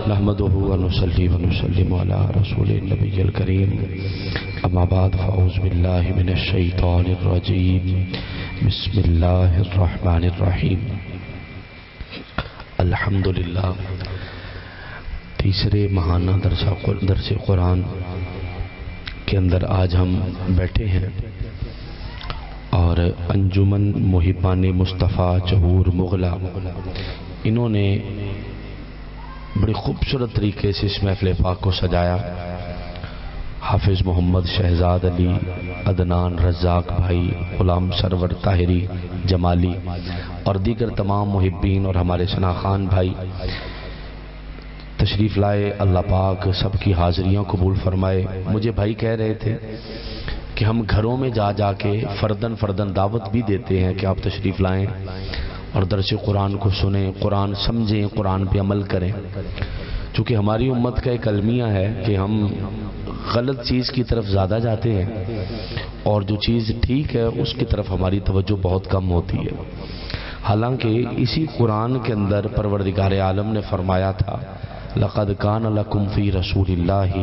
نحمده ونصلي ونسلم على رسول النبي الكريم اما بعد فاعوذ بالله من الشیطان الرجیم بسم اللہ الرحمن الرحیم الحمدللہ تیسرے ماہانہ درس قرآن کے اندر آج ہم بیٹھے ہیں اور انجمن محبان مصطفیٰ چہور مغلا انہوں نے بڑی خوبصورت طریقے سے اس محفل پاک کو سجایا. حافظ محمد شہزاد علی، عدنان رزاق بھائی، غلام سرور طاہری جمالی اور دیگر تمام محبین اور ہمارے ثنا خان بھائی تشریف لائے. اللہ پاک سب کی حاضریوں قبول فرمائے. مجھے بھائی کہہ رہے تھے کہ ہم گھروں میں جا جا کے فردن دعوت بھی دیتے ہیں کہ آپ تشریف لائیں اور درس قرآن کو سنیں، قرآن سمجھیں، قرآن پہ عمل کریں. چونکہ ہماری امت کا ایک المیہ ہے کہ ہم غلط چیز کی طرف زیادہ جاتے ہیں اور جو چیز ٹھیک ہے اس کی طرف ہماری توجہ بہت کم ہوتی ہے. حالانکہ اسی قرآن کے اندر پروردگار عالم نے فرمایا تھا لَقَدْ كَانَ لَكُمْ فِي رَسُولِ اللَّهِ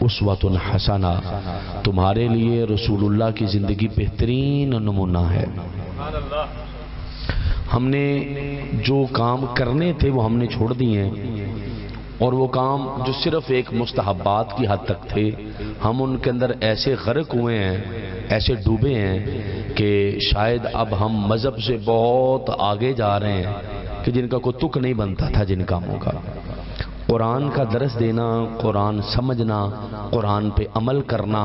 أُسْوَةٌ حَسَنَةٌ، تمہارے لیے رسول اللہ کی زندگی بہترین نمونہ ہے. ہم نے جو کام کرنے تھے وہ ہم نے چھوڑ دیے ہیں اور وہ کام جو صرف ایک مستحبات کی حد تک تھے ہم ان کے اندر ایسے غرق ہوئے ہیں، ایسے ڈوبے ہیں کہ شاید اب ہم مذہب سے بہت آگے جا رہے ہیں کہ جن کا کوئی تک نہیں بنتا تھا جن کاموں کا. قرآن کا درس دینا، قرآن سمجھنا، قرآن پہ عمل کرنا،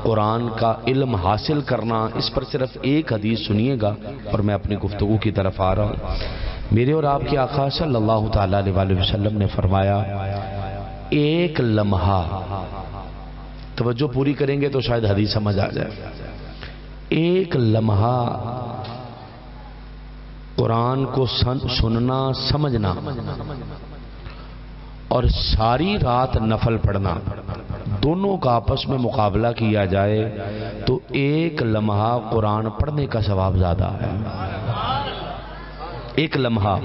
قرآن کا علم حاصل کرنا، اس پر صرف ایک حدیث سنیے گا اور میں اپنی گفتگو کی طرف آ رہا ہوں. میرے اور آپ کے آقا صلی اللہ تعالیٰ علیہ وسلم نے فرمایا ایک لمحہ، توجہ پوری کریں گے تو شاید حدیث سمجھ آ جائے، ایک لمحہ قرآن کو سننا سمجھنا اور ساری رات نفل پڑھنا، دونوں کا آپس میں مقابلہ کیا جائے تو ایک لمحہ قرآن پڑھنے کا ثواب زیادہ ہے. ایک لمحہ.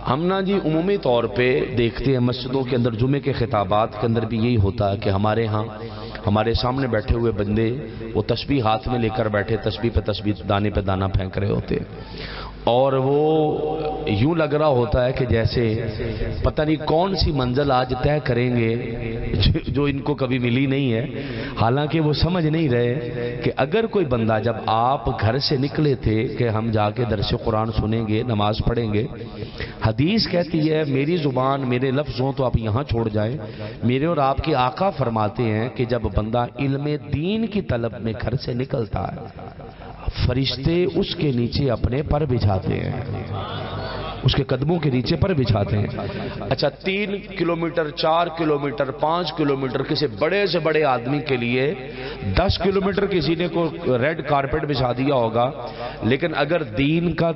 ہم نا جی عمومی طور پہ دیکھتے ہیں مسجدوں کے اندر جمعے کے خطابات کے اندر بھی یہی ہوتا ہے کہ ہمارے ہاں ہمارے سامنے بیٹھے ہوئے بندے وہ تسبیح ہاتھ میں لے کر بیٹھے، تسبیح پہ تسبیح، دانے پہ دانہ پھینک رہے ہوتے اور وہ یوں لگ رہا ہوتا ہے کہ جیسے پتہ نہیں کون سی منزل آج طے کریں گے جو ان کو کبھی ملی نہیں ہے. حالانکہ وہ سمجھ نہیں رہے کہ اگر کوئی بندہ، جب آپ گھر سے نکلے تھے کہ ہم جا کے درس قرآن سنیں گے، نماز پڑھیں گے، حدیث کہتی ہے میری زبان میرے لفظ ہوں تو آپ یہاں چھوڑ جائیں. میرے اور آپ کے آقا فرماتے ہیں کہ جب بندہ علم دین کی طلب میں گھر سے نکلتا ہے فرشتے اس کے نیچے اپنے پر بچھاتے ہیں، اس کے قدموں کے نیچے پر بچھاتے ہیں. اچھا 3 کلومیٹر، 4 کلومیٹر، 5 کلومیٹر کسی بڑے سے بڑے آدمی کے لیے 10 کلومیٹر کسی نے کو ریڈ کارپٹ بچھا دیا ہوگا، لیکن اگر دین کا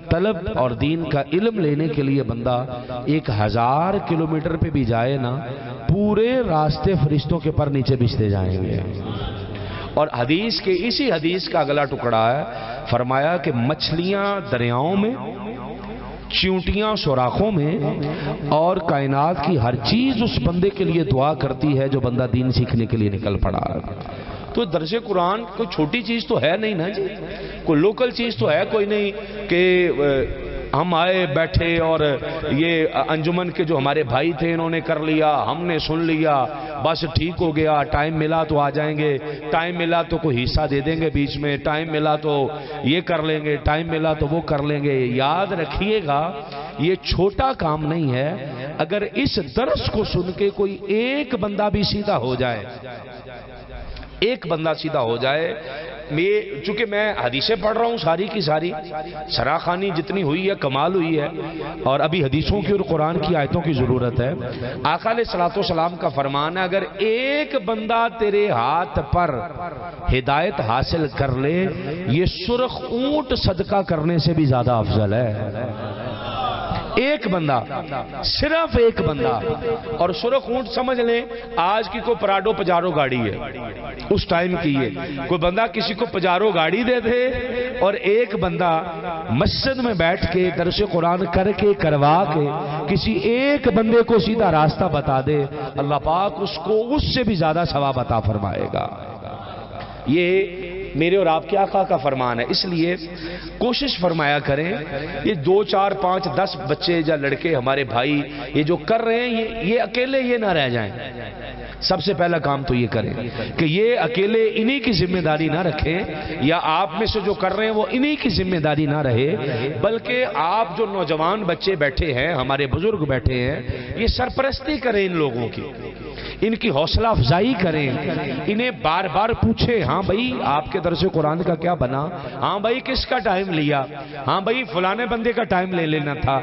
طلب اور دین کا علم لینے کے لیے بندہ 1000 کلومیٹر پہ بھی جائے نا، پورے راستے فرشتوں کے پر نیچے بچھتے جائیں گے. اور حدیث کے اسی حدیث کا اگلا ٹکڑا ہے، فرمایا کہ مچھلیاں دریاؤں میں، چیونٹیاں سوراخوں میں اور کائنات کی ہر چیز اس بندے کے لیے دعا کرتی ہے جو بندہ دین سیکھنے کے لیے نکل پڑا. تو درس قرآن کوئی چھوٹی چیز تو ہے نہیں نا جی، کوئی لوکل چیز تو ہے کوئی نہیں کہ ہم آئے بیٹھے اور یہ انجمن کے جو ہمارے بھائی تھے انہوں نے کر لیا، ہم نے سن لیا، بس ٹھیک ہو گیا، ٹائم ملا تو آ جائیں گے، ٹائم ملا تو کوئی حصہ دے دیں گے بیچ میں، ٹائم ملا تو یہ کر لیں گے، ٹائم ملا تو وہ کر لیں گے. یاد رکھیے گا یہ چھوٹا کام نہیں ہے. اگر اس درس کو سن کے کوئی ایک بندہ بھی سیدھا ہو جائے، ایک بندہ سیدھا ہو جائے، چونکہ میں حدیثیں پڑھ رہا ہوں ساری کی ساری، سراخانی جتنی ہوئی ہے کمال ہوئی ہے اور ابھی حدیثوں کی اور قرآن کی آیتوں کی ضرورت ہے. آقا علیہ الصلوۃ والسلام کا فرمان ہے اگر ایک بندہ تیرے ہاتھ پر ہدایت حاصل کر لے یہ سرخ اونٹ صدقہ کرنے سے بھی زیادہ افضل ہے. ایک بندہ، صرف ایک بندہ، اور سرخ اونٹ سمجھ لیں آج کی کوئی پراڈو پجارو گاڑی ہے، اس ٹائم کی ہے، کوئی بندہ کسی کو پجارو گاڑی دے دے اور ایک بندہ مسجد میں بیٹھ کے درس قرآن کر کے کروا کے کسی ایک بندے کو سیدھا راستہ بتا دے، اللہ پاک اس کو اس سے بھی زیادہ ثواب عطا فرمائے گا۔ یہ میرے اور آپ کے آقا کا فرمان ہے۔ اس لیے کوشش فرمایا کریں، یہ 2 4 5 10 بچے یا لڑکے ہمارے بھائی یہ جو کر رہے ہیں یہ اکیلے یہ نہ رہ جائیں۔ سب سے پہلا کام تو یہ کریں کہ یہ اکیلے انہی کی ذمہ داری نہ رکھیں، یا آپ میں سے جو کر رہے ہیں وہ انہی کی ذمہ داری نہ رہے، بلکہ آپ جو نوجوان بچے بیٹھے ہیں، ہمارے بزرگ بیٹھے ہیں، یہ سرپرستی کریں ان لوگوں کی، ان کی حوصلہ افزائی کریں، انہیں بار بار پوچھیں، ہاں بھائی آپ کے درس قرآن کا کیا بنا، ہاں بھائی کس کا ٹائم لیا، ہاں بھائی فلانے بندے کا ٹائم لے لینا تھا۔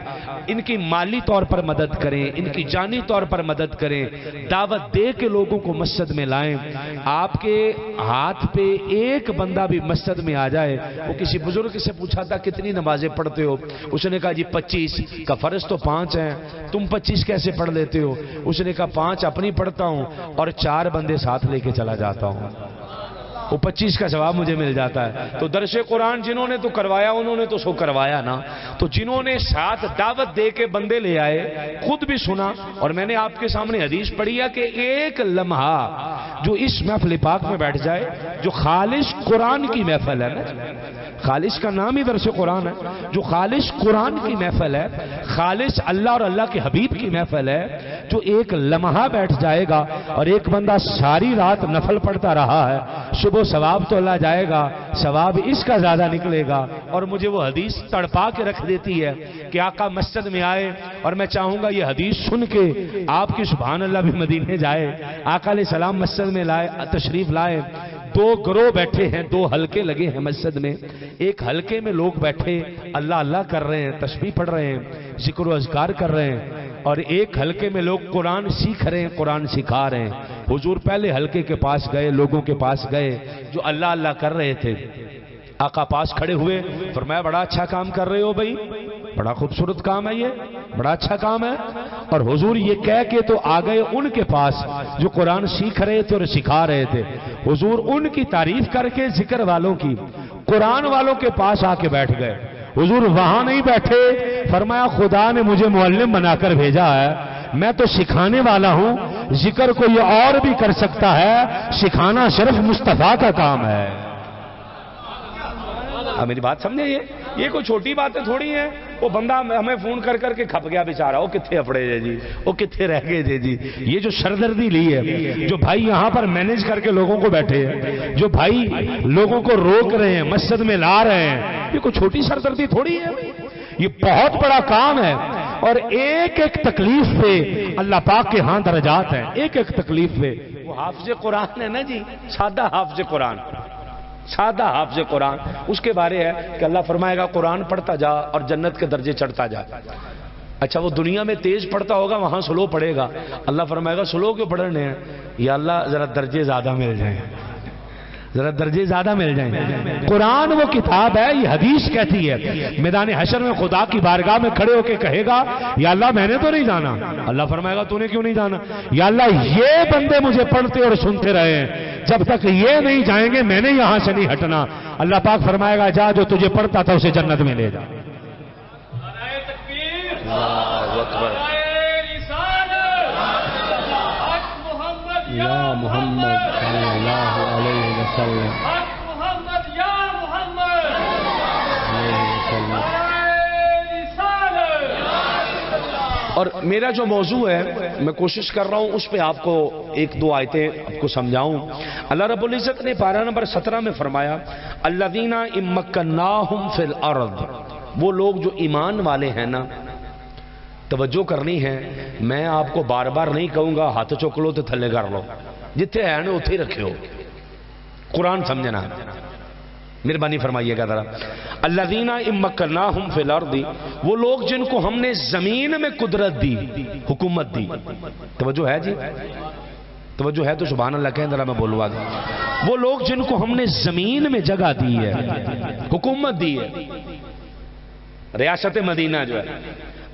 ان کی مالی طور پر مدد کریں، ان کی جانی طور پر مدد کریں، دعوت دے کے لوگوں کو مسجد میں لائیں۔ آپ کے ہاتھ پہ ایک بندہ بھی مسجد میں آ جائے، وہ کسی بزرگ سے پوچھا تھا کتنی نمازیں پڑھتے ہو، اس نے کہا جی 25 کا، فرض تو 5 ہیں، تم 25 کیسے پڑھ لیتے ہو؟ اس نے کہا 5 اپنی پڑھتا ہوں اور 4 بندے ساتھ لے کے چلا جاتا ہوں، وہ 25 کا ثواب مجھے مل جاتا ہے۔ تو درس قرآن جنہوں نے تو کروایا انہوں نے تو سو کروایا نا، تو جنہوں نے ساتھ دعوت دے کے بندے لے آئے، خود بھی سنا، اور میں نے آپ کے سامنے حدیث پڑھی ہے کہ ایک لمحہ جو اس محفل پاک میں بیٹھ جائے، جو خالص قرآن کی محفل ہے نا، خالص کا نام ہی درس قرآن ہے، جو خالص قرآن کی محفل ہے، خالص اللہ اور اللہ کے حبیب کی محفل ہے، جو ایک لمحہ بیٹھ جائے گا اور ایک بندہ ساری رات نفل پڑھتا رہا ہے، صبح ثواب تو اللہ جائے گا، ثواب اس کا زیادہ نکلے گا۔ اور مجھے وہ حدیث تڑپا کے رکھ دیتی ہے کہ آقا مسجد میں آئے، اور میں چاہوں گا یہ حدیث سن کے آپ کی سبحان اللہ بھی مدینے جائے۔ آقا علیہ السلام مسجد میں لائے، تشریف لائے، 2 گروہ بیٹھے ہیں، 2 حلقے لگے ہیں مسجد میں، ایک حلقے میں لوگ بیٹھے اللہ اللہ کر رہے ہیں، تسبیح پڑھ رہے ہیں، ذکر و اذکار کر رہے ہیں، اور ایک حلقے میں لوگ قرآن سیکھ رہے ہیں، قرآن سکھا رہے ہیں۔ حضور پہلے حلقے کے پاس گئے، لوگوں کے پاس گئے جو اللہ اللہ کر رہے تھے، آقا پاس کھڑے ہوئے، فرمایا بڑا اچھا کام کر رہے ہو بھائی، بڑا خوبصورت کام ہے، یہ بڑا اچھا کام ہے۔ اور حضور یہ کہہ کے تو آ گئے ان کے پاس جو قرآن سیکھ رہے تھے اور سکھا رہے تھے، حضور ان کی تعریف کر کے ذکر والوں کی، قرآن والوں کے پاس آ کے بیٹھ گئے۔ حضور وہاں نہیں بیٹھے، فرمایا خدا نے مجھے معلم بنا کر بھیجا ہے، میں تو سکھانے والا ہوں، ذکر کو یہ اور بھی کر سکتا ہے، سکھانا صرف مصطفیٰ کا کام ہے۔ اب میری بات سمجھے، یہ کوئی چھوٹی باتیں تھوڑی ہیں۔ وہ بندہ ہمیں فون کر کر کے کھپ گیا بیچارہ، وہ کتنے اپڑے جی، وہ کتنے رہ گئے جی۔ یہ جو سردردی لی ہے، جو بھائی یہاں پر مینج کر کے لوگوں کو بیٹھے ہیں، جو بھائی لوگوں کو روک رہے ہیں، مسجد میں لا رہے ہیں، یہ کوئی چھوٹی سردردی تھوڑی ہے، یہ بہت بڑا کام ہے۔ اور ایک ایک تکلیف پہ اللہ پاک کے ہاں درجات ہیں، ایک ایک تکلیف پہ۔ وہ حافظ قرآن ہے نا جی، سادہ حافظ قرآن، سادہ حافظ قرآن، اس کے بارے ہے کہ اللہ فرمائے گا قرآن پڑھتا جا اور جنت کے درجے چڑھتا جا۔ اچھا وہ دنیا میں تیز پڑھتا ہوگا، وہاں سلو پڑھے گا، اللہ فرمائے گا سلو کیوں پڑھنے ہیں، یا اللہ ذرا درجے زیادہ مل جائیں، ذرا درجے زیادہ مل جائیں۔ قرآن وہ کتاب ہے، یہ حدیث کہتی ہے، میدان حشر میں خدا کی بارگاہ میں کھڑے ہو کے کہے گا یا اللہ میں نے تو نہیں جانا، اللہ فرمائے گا تو نے کیوں نہیں جانا، یا اللہ یہ بندے مجھے پڑھتے اور سنتے رہے ہیں، جب تک یہ نہیں جائیں گے میں نے یہاں سے نہیں ہٹنا۔ اللہ پاک فرمائے گا جا جو تجھے پڑھتا تھا اسے جنت میں لے جا۔ یا محمد صلی اللہ علیہ وسلم، محمد یا محمد اور میرا جو موضوع ہے میں کوشش کر رہا ہوں اس پہ آپ کو 1-2 آیتیں آپ کو سمجھاؤں۔ اللہ رب العزت نے پارہ نمبر 17 میں فرمایا الذین ان مکناہم فی الارض، وہ لوگ جو ایمان والے ہیں نا، توجہ کرنی ہے، میں آپ کو بار بار نہیں کہوں گا ہاتھ چک لو تو تھلے کر لو، جتنے ہیں نا اتنے رکھے ہو، قرآن سمجھنا، مہربانی فرمائیے گا ذرا۔ الذین ان مکناہم فی الارض، وہ لوگ جن کو ہم نے زمین میں قدرت دی، حکومت دی، توجہ ہے جی، توجہ ہے تو سبحان اللہ کہیں ذرا، میں بولوں آگے۔ وہ لوگ جن کو ہم نے زمین میں جگہ دی ہے، حکومت دی ہے، ریاست مدینہ جو ہے،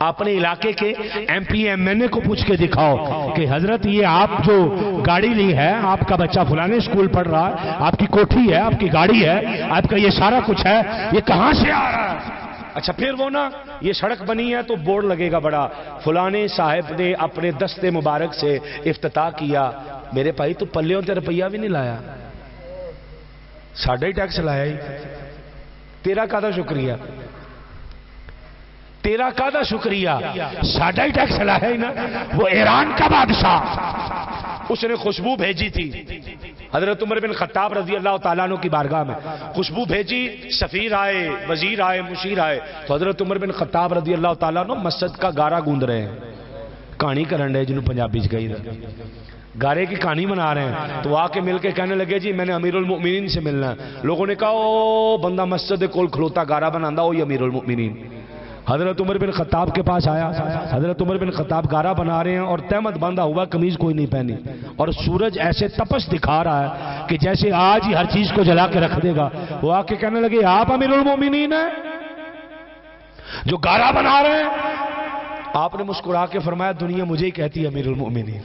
اپنے علاقے کے ایم پی ایم این اے کو پوچھ کے دکھاؤ کہ حضرت یہ آپ جو گاڑی لی ہے، آپ کا بچہ فلانے اسکول پڑھ رہا ہے، آپ کی کوٹھی ہے، آپ کی گاڑی ہے، آپ کا یہ سارا کچھ ہے، یہ کہاں سے آ رہا ہے؟ اچھا پھر وہ نا یہ سڑک بنی ہے تو بورڈ لگے گا بڑا، فلانے صاحب نے اپنے دستے مبارک سے افتتاح کیا۔ میرے بھائی تو پلیوں تے روپیہ بھی نہیں لایا، ساڑھا ہی ٹیکس لایا ہی، تیرا کہاں شکریہ، تیرا کہاں شکریہ، ساڑھا ہی ٹیکس لایا ہی نا۔ وہ ایران کا بادشاہ، اس نے خوشبو بھیجی تھی حضرت عمر بن خطاب رضی اللہ تعالیٰ عنہ کی بارگاہ میں، خوشبو بھیجی، سفیر آئے، وزیر آئے، مشیر آئے، تو حضرت عمر بن خطاب رضی اللہ تعالیٰ عنہ مسجد کا گارا گوند رہے ہیں، کہانی کرن رہے جنہوں پنجابی کہی رہے، گارے کی کہانی منا رہے ہیں۔ تو آ کے مل کے کہنے لگے جی میں نے امیر المؤمنین سے ملنا ہے۔ لوگوں نے کہا او بندہ مسجد کول کھلوتا گارا بناندہ ہو، یہ امیر المؤمنین۔ حضرت عمر بن خطاب کے پاس آیا، حضرت عمر بن خطاب گارا بنا رہے ہیں اور تہمت باندھا ہوا، قمیض کوئی نہیں پہنی، اور سورج ایسے تپش دکھا رہا ہے کہ جیسے آج ہی ہر چیز کو جلا کے رکھ دے گا۔ وہ آ کے کہنے لگے آپ امیر المؤمنین ہیں جو گارا بنا رہے ہیں؟ آپ نے مسکرا کے فرمایا دنیا مجھے ہی کہتی ہے امیر المؤمنین،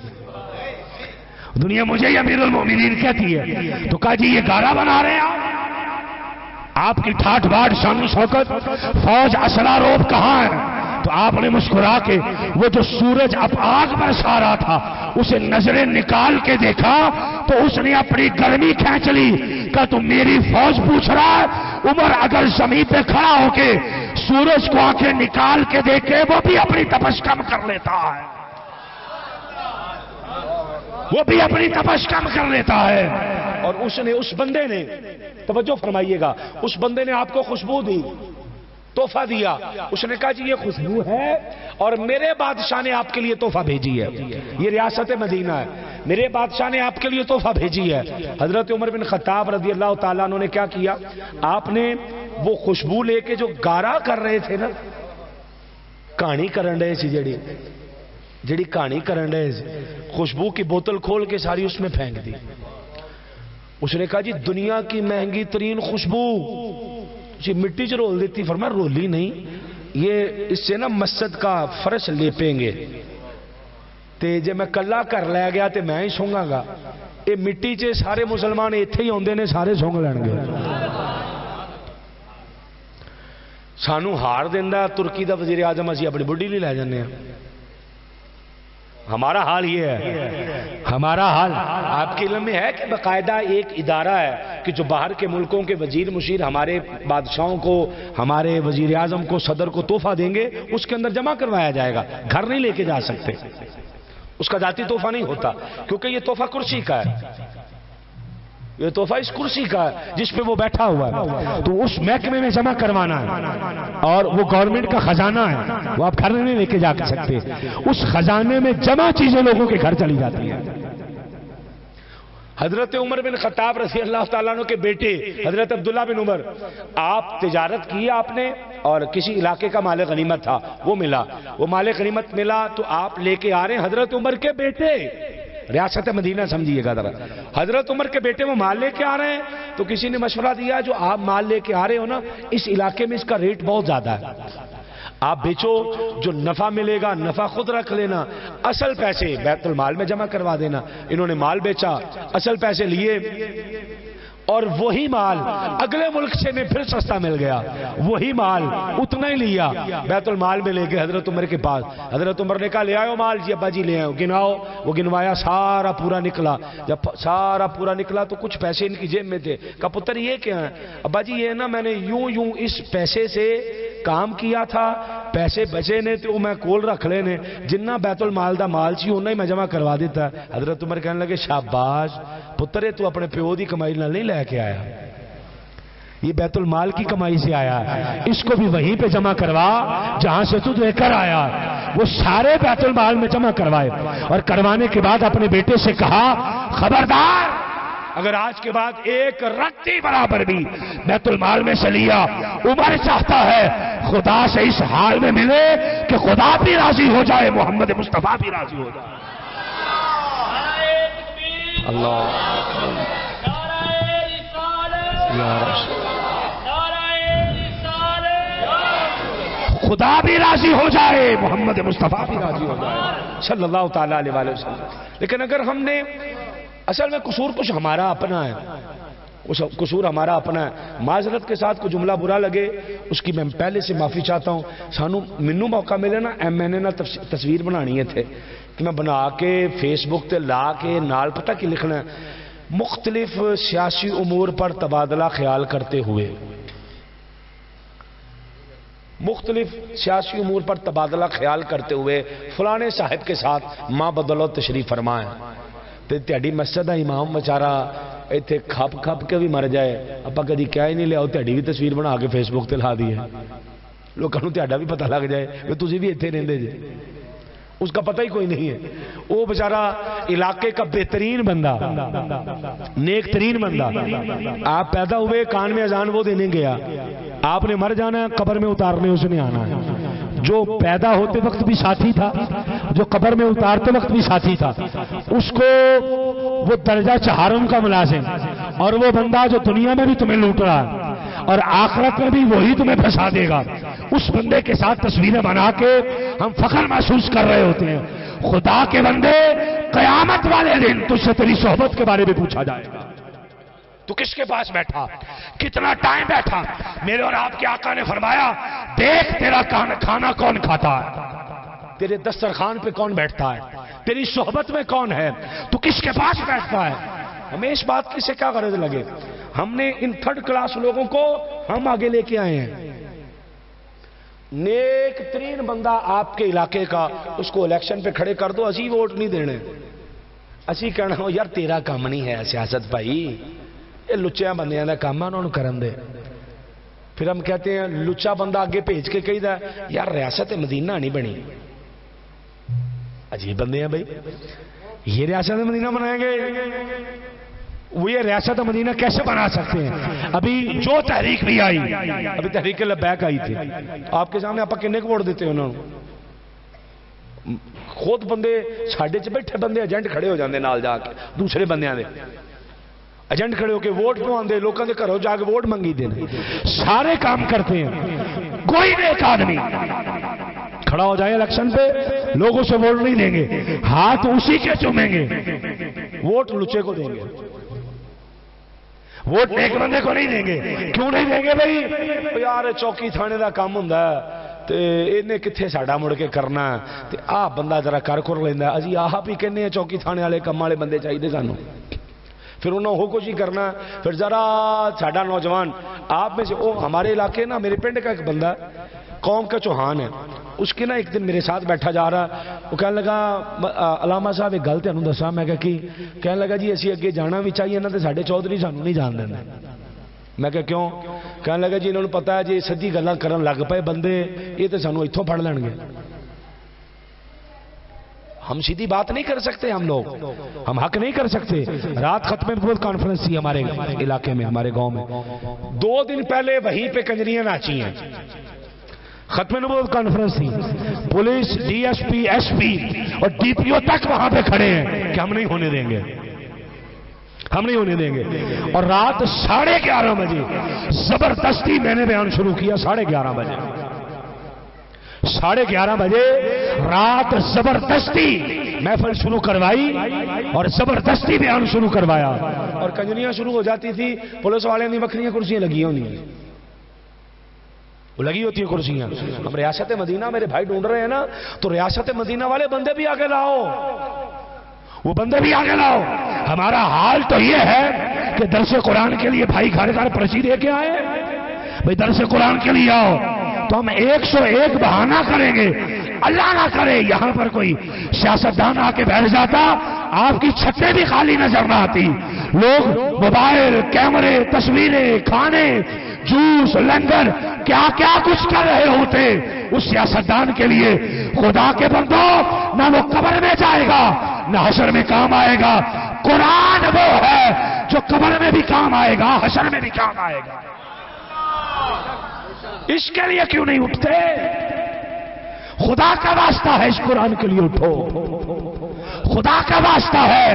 دنیا مجھے ہی امیر المؤمنین کہتی ہے۔ تو کہا جی یہ گارا بنا رہے ہیں آپ کی ٹھاٹ باٹ شان و شوکت، فوج اسلحہ روب کہاں ہے؟ تو آپ نے مسکرا کے وہ جو سورج اب آگ برسا رہا تھا اسے نظریں نکال کے دیکھا تو اس نے اپنی گرمی کھینچ لی، کہا تو میری فوج پوچھ رہا ہے؟ عمر اگر زمین پہ کھڑا ہو کے سورج کو آنکھیں نکال کے دیکھے وہ بھی اپنی تپش کم کر لیتا ہے، وہ بھی اپنی تپش کم کر لیتا ہے۔ اور اس بندے نے، توجہ فرمائیے گا، اس بندے نے آپ کو خوشبو دی، تحفہ دیا، اس نے کہا جی یہ خوشبو ہے اور میرے بادشاہ نے آپ کے لیے تحفہ بھیجی ہے، یہ ریاست مدینہ ہے، میرے بادشاہ نے آپ کے لیے تحفہ بھیجی ہے۔ حضرت عمر بن خطاب رضی اللہ تعالیٰ عنہ نے کیا کیا، آپ نے وہ خوشبو لے کے جو گارا کر رہے تھے نا، کہانی کرن رہے سی جڑی کہانی کرن رہے سی، خوشبو کی بوتل کھول کے ساری اس میں پھینک دی۔ اس نے کہا جی دنیا کی مہنگی ترین خوشبو جی مٹی چ رول دیتی، فرمایا رولی نہیں، یہ اس سے نا مسجد کا فرش لیپیں گے تے جے میں کلا کر لے گیا تے میں ہی سونگا گا، یہ مٹی چ سارے مسلمان ایتھے ہی ہوندے نے، سارے سونگ لین گے۔ سانو ہار دیندا ترکی دا وزیر اعظم، اسی اپنی بڈھی لی لے جانے ہیں۔ ہمارا حال یہ ہے، ہمارا حال آپ کے علم میں ہے کہ باقاعدہ ایک ادارہ ہے کہ جو باہر کے ملکوں کے وزیر مشیر ہمارے بادشاہوں کو، ہمارے وزیر اعظم کو، صدر کو تحفہ دیں گے، اس کے اندر جمع کروایا جائے گا، گھر نہیں لے کے جا سکتے، اس کا ذاتی تحفہ نہیں ہوتا، کیونکہ یہ تحفہ کرسی کا ہے، یہ تحفہ اس کرسی کا ہے جس پہ وہ بیٹھا ہوا ہے، تو اس محکمے میں جمع کروانا ہے، اور وہ گورنمنٹ کا خزانہ ہے، وہ آپ گھر نہیں لے کے جا سکتے، اس خزانے میں جمع چیزیں لوگوں کے گھر چلی جاتی ہیں۔ حضرت عمر بن خطاب رضی اللہ تعالیٰ عنہ کے بیٹے حضرت عبداللہ بن عمر، آپ تجارت کی آپ نے اور کسی علاقے کا مال غنیمت تھا، وہ ملا، وہ مال غنیمت ملا تو آپ لے کے آ رہے ہیں، حضرت عمر کے بیٹے، ریاست مدینہ سمجھیے گا ذرا، حضرت عمر کے بیٹے وہ مال لے کے آ رہے ہیں، تو کسی نے مشورہ دیا جو آپ مال لے کے آ رہے ہو نا، اس علاقے میں اس کا ریٹ بہت زیادہ ہے، آپ بیچو، جو نفع ملے گا نفع خود رکھ لینا، اصل پیسے بیت المال میں جمع کروا دینا۔ انہوں نے مال بیچا، اصل پیسے لیے، اور وہی مال اگلے ملک سے میں پھر سستا مل گیا، وہی مال اتنا ہی لیا، بیت المال میں لے کے حضرت عمر کے پاس، حضرت عمر نے کہا لے آئے ہو مال؟ جی ابا جی لے آئے، گناؤ، وہ گنوایا، سارا پورا نکلا، جب سارا پورا نکلا تو کچھ پیسے ان کی جیب میں تھے، کہا پتر یہ کیا ہے؟ ابا جی یہ نا میں نے یوں اس پیسے سے کام کیا تھا، پیسے بچے نے تو میں کول رکھ لینے، جنہ بیت المال دا مال چی انہیں میں جمع کروا دیتا۔ حضرت عمر کہنے لگے شاباش پترے، تو اپنے پیو دی کمائی نہ نہیں لے کے آیا، یہ بیت المال کی کمائی سے آیا، اس کو بھی وہیں پہ جمع کروا جہاں سے تو لے کر آیا۔ وہ سارے بیت المال میں جمع کروائے، اور کروانے کے بعد اپنے بیٹے سے کہا خبردار، اگر آج کے بعد ایک رتی برابر بھی بیت المال میں سے لیا، عمر چاہتا ہے خدا سے اس حال میں ملے کہ خدا بھی راضی ہو جائے، محمد مصطفیٰ بھی راضی ہو جائے۔ اللہ خدا بھی راضی ہو جائے، محمد مصطفیٰ بھی راضی ہو جائے صلی اللہ تعالیٰ علیہ وآلہ وسلم۔ لیکن اگر ہم نے اصل میں قصور کچھ ہمارا اپنا ہے، قصور ہمارا اپنا ہے، معذرت کے ساتھ کوئی جملہ برا لگے اس کی میں پہلے سے معافی چاہتا ہوں۔ مینوں موقع ملے نا میں نے تصویر بنانی ہے تھے کہ میں بنا کے فیس بک تے لا کے نال پتہ کی لکھنا ہے، مختلف سیاسی امور پر تبادلہ خیال کرتے ہوئے، مختلف سیاسی امور پر تبادلہ خیال کرتے ہوئے فلانے صاحب کے ساتھ ماں بدلو تشریف فرمائیں، تے تہاڈی مسجد دا امام بیچارہ ایتھے کھپ کھپ کے بھی مر جائے، اپا کدی کہہ ہی نہیں لیا تہاڈی بھی تصویر بنا کے فیس بک تے لا دی ہے، لوکاں نوں تہاڈا بھی پتہ لگ جائے کہ تسی بھی ایتھے رہندے جے، اس کا پتہ ہی کوئی نہیں ہے۔ وہ بیچارہ علاقے کا بہترین بندہ، نیک ترین بندہ، آپ پیدا ہوئے کان میں اذان وہ دینے گیا، آپ نے مر جانا ہے، قبر میں اتارنے اس نے آنا ہے۔ جو پیدا ہوتے وقت بھی ساتھی تھا، جو قبر میں اتارتے وقت بھی ساتھی تھا، اس کو وہ درجہ چہارم کا ملازم، اور وہ بندہ جو دنیا میں بھی تمہیں لوٹ رہا ہے اور آخرت میں بھی وہی تمہیں پھنسا دے گا، اس بندے کے ساتھ تصویریں بنا کے ہم فخر محسوس کر رہے ہوتے ہیں۔ خدا کے بندے، قیامت والے دن تجھ سے تیری صحبت کے بارے میں پوچھا جائے گا، تو کس کے پاس بیٹھا، کتنا ٹائم بیٹھا۔ میرے اور آپ کے آقا نے فرمایا دیکھ تیرا کھانا کون کھاتا ہے، تیرے دسترخوان پہ کون بیٹھتا ہے، تیری صحبت میں کون ہے، تو کس کے پاس بیٹھتا ہے۔ ہمیں اس بات کی سے کیا غرض لگے، ہم نے ان تھرڈ کلاس لوگوں کو ہم آگے لے کے آئے ہیں۔ نیک ترین بندہ آپ کے علاقے کا، اس کو الیکشن پہ کھڑے کر دو، اسی ووٹ نہیں دینے، اسی کہنا ہو یار تیرا کام نہیں ہے سیاست بھائی، یہ لچیاں بندیاں دا کام ہے، انہوں نے کرن دے۔ پھر ہم کہتے ہیں لچا بندہ آگے بھیج کے کہی دا یار ریاست مدینہ نہیں بنی، عجیب بندے ہیں بھائی، یہ ریاست مدینہ بنائیں گے، وہ یہ ریاست مدینہ کیسے بنا سکتے ہیں۔ ابھی جو تحریک بھی آئی، ابھی تحریک لبیک آئی تھی، آپ کے سامنے آپ کنے کو ووٹ دیتے ہیں انہوں نے، خود بندے ساڈے چ بیٹھے بندے ایجنٹ کھڑے ہو جاندے نال جا کے، دوسرے بندیاں دے ایجنٹ کھڑے ہو کے ووٹ پواندے، لوکاں دے گھروں جا کے ووٹ منگی دے، سارے کام کرتے ہیں۔ کوئی نیک آدمی کھڑا ہو جائے الیکشن پہ، لوگوں سے ووٹ نہیں دیں گے، ہاتھ اسی کے چومیں گے، ووٹ لچے کو دیں گے، ووٹ نیک بندے کو نہیں دیں گے۔ کیوں نہیں دیں گے بھائی؟ یار چوکی تھانے دا کام ہوندا ہے تے انہیں کتھے ساڈا مڑ کے کرنا ہے، تے آ بندہ ذرا کر لیندا، اسی آپ ہی کہنے ہیں چوکی تھانے والے کام والے بندے چاہیے سانوں، پھر انہوں نے کچھ ہی کرنا۔ پھر ذرا ساڈا نوجوان آپ میں سے، وہ ہمارے علاقے نا، میرے پنڈ کا ایک بندہ قوم کا چوہان ہے، اس کے نا ایک دن میرے ساتھ بیٹھا جا رہا، وہ کہنے لگا علامہ صاحب ایک گل تینوں دساں، میں کہنے لگا جی اسی اگے جانا بھی چاہیے نا، تے ساڈے چودھری سانوں نہیں جان دیں۔ میں کہا کیوں؟ کہنے لگا جی انہوں نے پتا ہے جی سدھی گلاں کرن لگ پئے بندے، یہ تے سانوں اتھوں پھڑ لین گے۔ ہم سیدھی بات نہیں کر سکتے، ہم لوگ ہم حق نہیں کر سکتے۔ رات ختم نبوت کانفرنس تھی ہمارے علاقے میں، ہمارے گاؤں میں، 2 دن پہلے وہیں پہ کنجریاں ناچی ہیں، ختم نبوت کانفرنس تھی، police, D S P, S P اور ڈی پی او تک وہاں پہ کھڑے ہیں کہ ہم نہیں ہونے دیں گے، ہم نہیں ہونے دیں گے۔ اور رات 11:30 بجے زبردستی میں نے بیان شروع کیا، 11:30 بجے، 11:30 بجے رات زبردستی محفل شروع کروائی اور زبردستی بیان شروع کروایا، اور کنجریاں شروع ہو جاتی تھی، پولیس والے نے بکریاں کرسیاں لگی ہونی، وہ لگی ہوتی ہیں کرسیاں۔ ہم ریاست مدینہ میرے بھائی ڈھونڈ رہے ہیں نا، تو ریاست مدینہ والے بندے بھی آگے لاؤ، وہ بندے بھی آگے لاؤ۔ ہمارا حال تو یہ ہے کہ درس قرآن کے لیے بھائی گھر گھر پرچی دے کے آئے، بھائی درس قرآن کے لیے آؤ، تو ہم 101 بہانہ کریں گے، اللہ نہ کرے یہاں پر کوئی سیاستدان آ کے بیٹھ جاتا، آپ کی چھتیں بھی خالی نظر نہ آتی، لوگ موبائل، کیمرے، تصویریں، کھانے، جوس، لنگر، کیا کیا کچھ کر رہے ہوتے اس سیاستدان کے لیے۔ خدا کے بندوں، نہ وہ قبر میں جائے گا نہ حشر میں کام آئے گا۔ قرآن وہ ہے جو قبر میں بھی کام آئے گا، حشر میں بھی کام آئے گا۔ اس کے لیے کیوں نہیں اٹھتے؟ خدا کا واسطہ ہے، اس قرآن کے لیے اٹھو، خدا کا واسطہ ہے،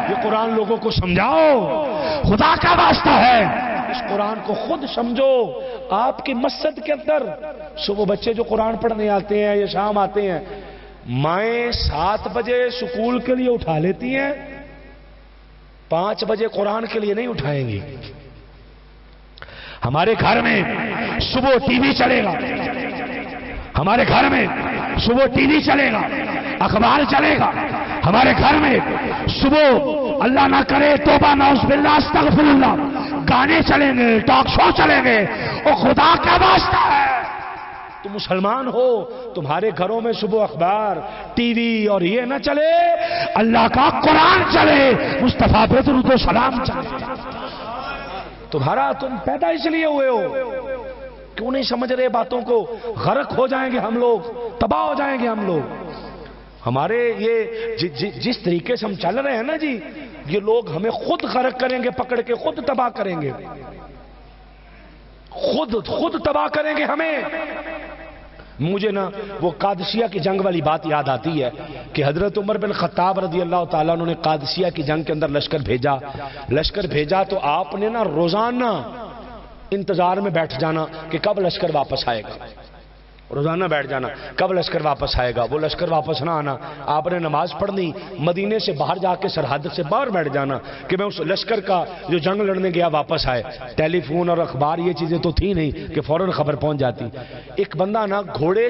یہ قرآن لوگوں کو سمجھاؤ، خدا کا واسطہ ہے۔ اس قرآن کو خود سمجھو. آپ کی مسجد کے اندر صبح بچے جو قرآن پڑھنے آتے ہیں یا شام آتے ہیں، مائیں 7 بجے سکول کے لیے اٹھا لیتی ہیں، 5 بجے قرآن کے لیے نہیں اٹھائیں گی. ہمارے گھر میں صبح ٹی وی چلے گا، ہمارے گھر میں صبح ٹی وی چلے گا، اخبار چلے گا. ہمارے گھر میں صبح اللہ نہ کرے توبہ نعوذ باللہ استغفر اللہ گانے چلیں گے، ٹاک شو چلیں گے. اور خدا کا واسطہ ہے تم مسلمان ہو، تمہارے گھروں میں صبح اخبار ٹی وی اور یہ نہ چلے، اللہ کا قرآن چلے، مصطفیٰ پہ درود و سلام چلے. تم پیدا اس لیے ہوئے ہو. کیوں نہیں سمجھ رہے باتوں کو؟ غرق ہو جائیں گے ہم لوگ، تباہ ہو جائیں گے ہم لوگ. ہمارے یہ جس طریقے سے ہم چل رہے ہیں نا جی، یہ لوگ ہمیں خود غرق کریں گے، پکڑ کے خود تباہ کریں گے، خود تباہ کریں گے ہمیں. مجھے نا وہ قادسیہ کی جنگ والی بات یاد آتی ہے کہ حضرت عمر بن خطاب رضی اللہ تعالیٰ عنہ نے قادسیہ کی جنگ کے اندر لشکر بھیجا تو آپ نے نا روزانہ انتظار میں بیٹھ جانا کہ کب لشکر واپس آئے گا. روزانہ بیٹھ جانا کب لشکر واپس آئے گا. وہ لشکر واپس نہ آنا، آپ نے نماز پڑھنی، مدینے سے باہر جا کے سرحد سے باہر بیٹھ جانا کہ میں اس لشکر کا جو جنگ لڑنے گیا واپس آئے. ٹیلی فون اور اخبار یہ چیزیں تو تھی نہیں کہ فوراً خبر پہنچ جاتی. ایک بندہ نا گھوڑے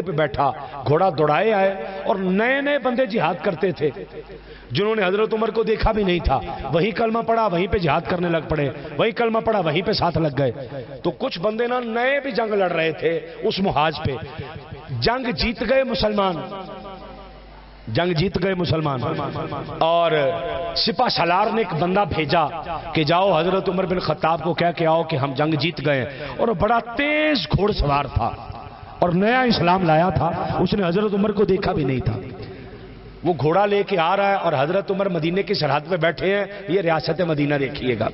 پہ بیٹھا گھوڑا دوڑائے آئے، اور نئے بندے جہاد کرتے تھے جنہوں نے حضرت عمر کو دیکھا بھی نہیں تھا. وہی کلمہ پڑھا، وہیں پہ جہاد کرنے لگ پڑے، وہی کلمہ پڑھا، وہیں پہ ساتھ لگ گئے. تو کچھ بندے نا نئے بھی جنگ لڑ رہے تھے اس محاذ پہ. جنگ جیت گئے مسلمان. اور سپہ سالار نے ایک بندہ بھیجا کہ جاؤ حضرت عمر بن خطاب کو کہہ کے آؤ کہ ہم جنگ جیت گئے. اور وہ بڑا تیز گھوڑ سوار تھا اور نیا اسلام لایا تھا، اس نے حضرت عمر کو دیکھا بھی نہیں تھا. وہ گھوڑا لے کے آ رہا ہے اور حضرت عمر مدینے کی سرحد پہ بیٹھے ہیں. یہ ریاست مدینہ دیکھیے گا،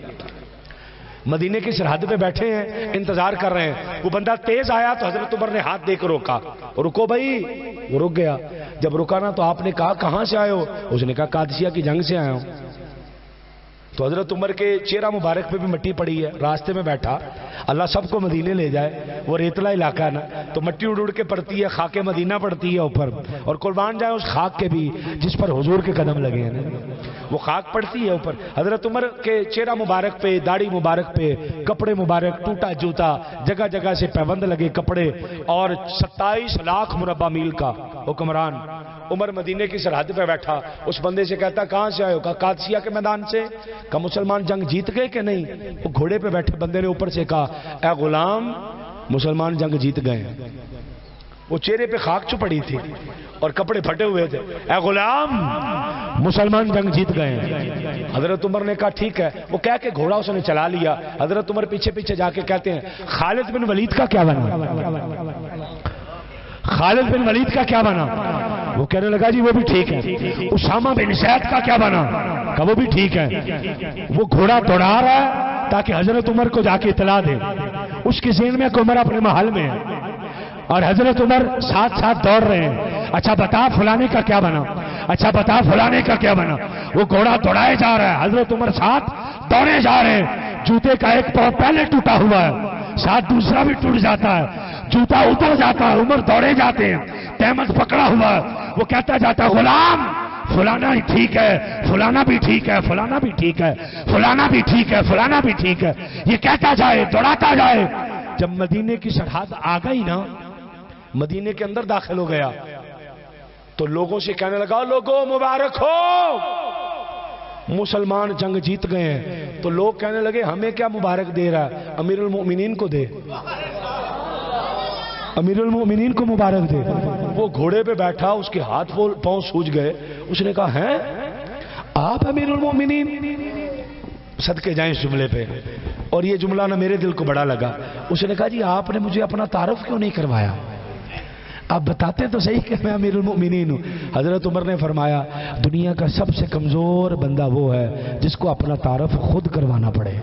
مدینے کی سرحد پہ بیٹھے ہیں، انتظار کر رہے ہیں. وہ بندہ تیز آیا تو حضرت عمر نے ہاتھ دے کر روکا، رکو بھائی. وہ رک گیا. جب رکا نا تو آپ نے کہا کہاں سے آئے ہو؟ اس نے کہا قادسیہ کی جنگ سے آیا ہوں. تو حضرت عمر کے چہرہ مبارک پہ بھی مٹی پڑی ہے. راستے میں بیٹھا، اللہ سب کو مدینے لے جائے، وہ ریتلا علاقہ ہے نا تو مٹی اڑ کے پڑتی ہے، خاک مدینہ پڑتی ہے اوپر، اور قربان جائے اس خاک کے بھی جس پر حضور کے قدم لگے ہیں نا، وہ خاک پڑتی ہے اوپر. حضرت عمر کے چہرہ مبارک پہ، داڑھی مبارک پہ، کپڑے مبارک، ٹوٹا جوتا، جگہ جگہ سے پیوند لگے کپڑے، اور 27 لاکھ مربع میل کا حکمران. عمر مدینے کی سرحد پہ بیٹھا. اس بندے سے کہتا کہاں سے آئے ہو؟ کہا قادسیہ کے میدان سے. کہا مسلمان جنگ جیت گئے کہ نہیں؟ وہ گھوڑے پہ بیٹھے بندے نے اوپر سے کہا اے غلام، مسلمان جنگ جیت گئے. وہ چہرے پہ خاک چپڑی تھی اور کپڑے پھٹے ہوئے تھے. اے غلام، مسلمان جنگ جیت گئے. حضرت عمر نے کہا ٹھیک ہے. وہ کہہ کے گھوڑا اس نے چلا لیا. حضرت عمر پیچھے جا کے کہتے ہیں خالد بن ولید کا کیا بنا؟ وہ کہنے لگا جی وہ بھی ٹھیک ہے. اسامہ بن زید کا کیا بنا؟ کہا وہ بھی ٹھیک ہے. وہ گھوڑا دوڑا رہا ہے تاکہ حضرت عمر کو جا کے اطلاع دے. اس کے ذہن میں کہ عمر اپنے محل میں ہے اور حضرت عمر ساتھ دوڑ رہے ہیں. اچھا بتا فلانے کا کیا بنا، اچھا بتا فلانے کا کیا بنا. وہ گھوڑا دوڑائے جا رہا ہے، حضرت عمر ساتھ دوڑے جا رہے ہیں. جوتے کا ایک پاؤں پہلے ٹوٹا ہوا ہے، ساتھ دوسرا بھی ٹوٹ جاتا ہے، جوتا اتر جاتا ہے. عمر دوڑے جاتے ہیں، تہمت پکڑا ہوا ہے. وہ کہتا جاتا ہے غلام، فلانا ہی ٹھیک ہے، فلانا بھی ٹھیک ہے، فلانا بھی ٹھیک ہے، فلانا بھی ٹھیک ہے، فلانا بھی ٹھیک ہے. یہ کہتا جائے، دوڑاتا جائے. جب مدینے کی سرحد آ گئی نا، مدینے کے اندر داخل ہو گیا تو لوگوں سے کہنے لگا لوگوں مبارک ہو، مسلمان جنگ جیت گئے ہیں. تو لوگ کہنے لگے ہمیں کیا مبارک دے رہا ہے، امیر المؤمنین کو دے، امیر المؤمنین کو مبارک دے. وہ گھوڑے پہ بیٹھا، اس کے ہاتھ پاؤں سوج گئے. اس نے کہا ہیں آپ امیر المؤمنین؟ صدقے جائیں اس جملے پہ. اور یہ جملہ نہ میرے دل کو بڑا لگا. اس نے کہا جی آپ نے مجھے اپنا تعارف کیوں نہیں کروایا؟ آپ بتاتے تو صحیح کہ میں امیر المؤمنین ہوں. حضرت عمر نے فرمایا دنیا کا سب سے کمزور بندہ وہ ہے جس کو اپنا تعارف خود کروانا پڑے،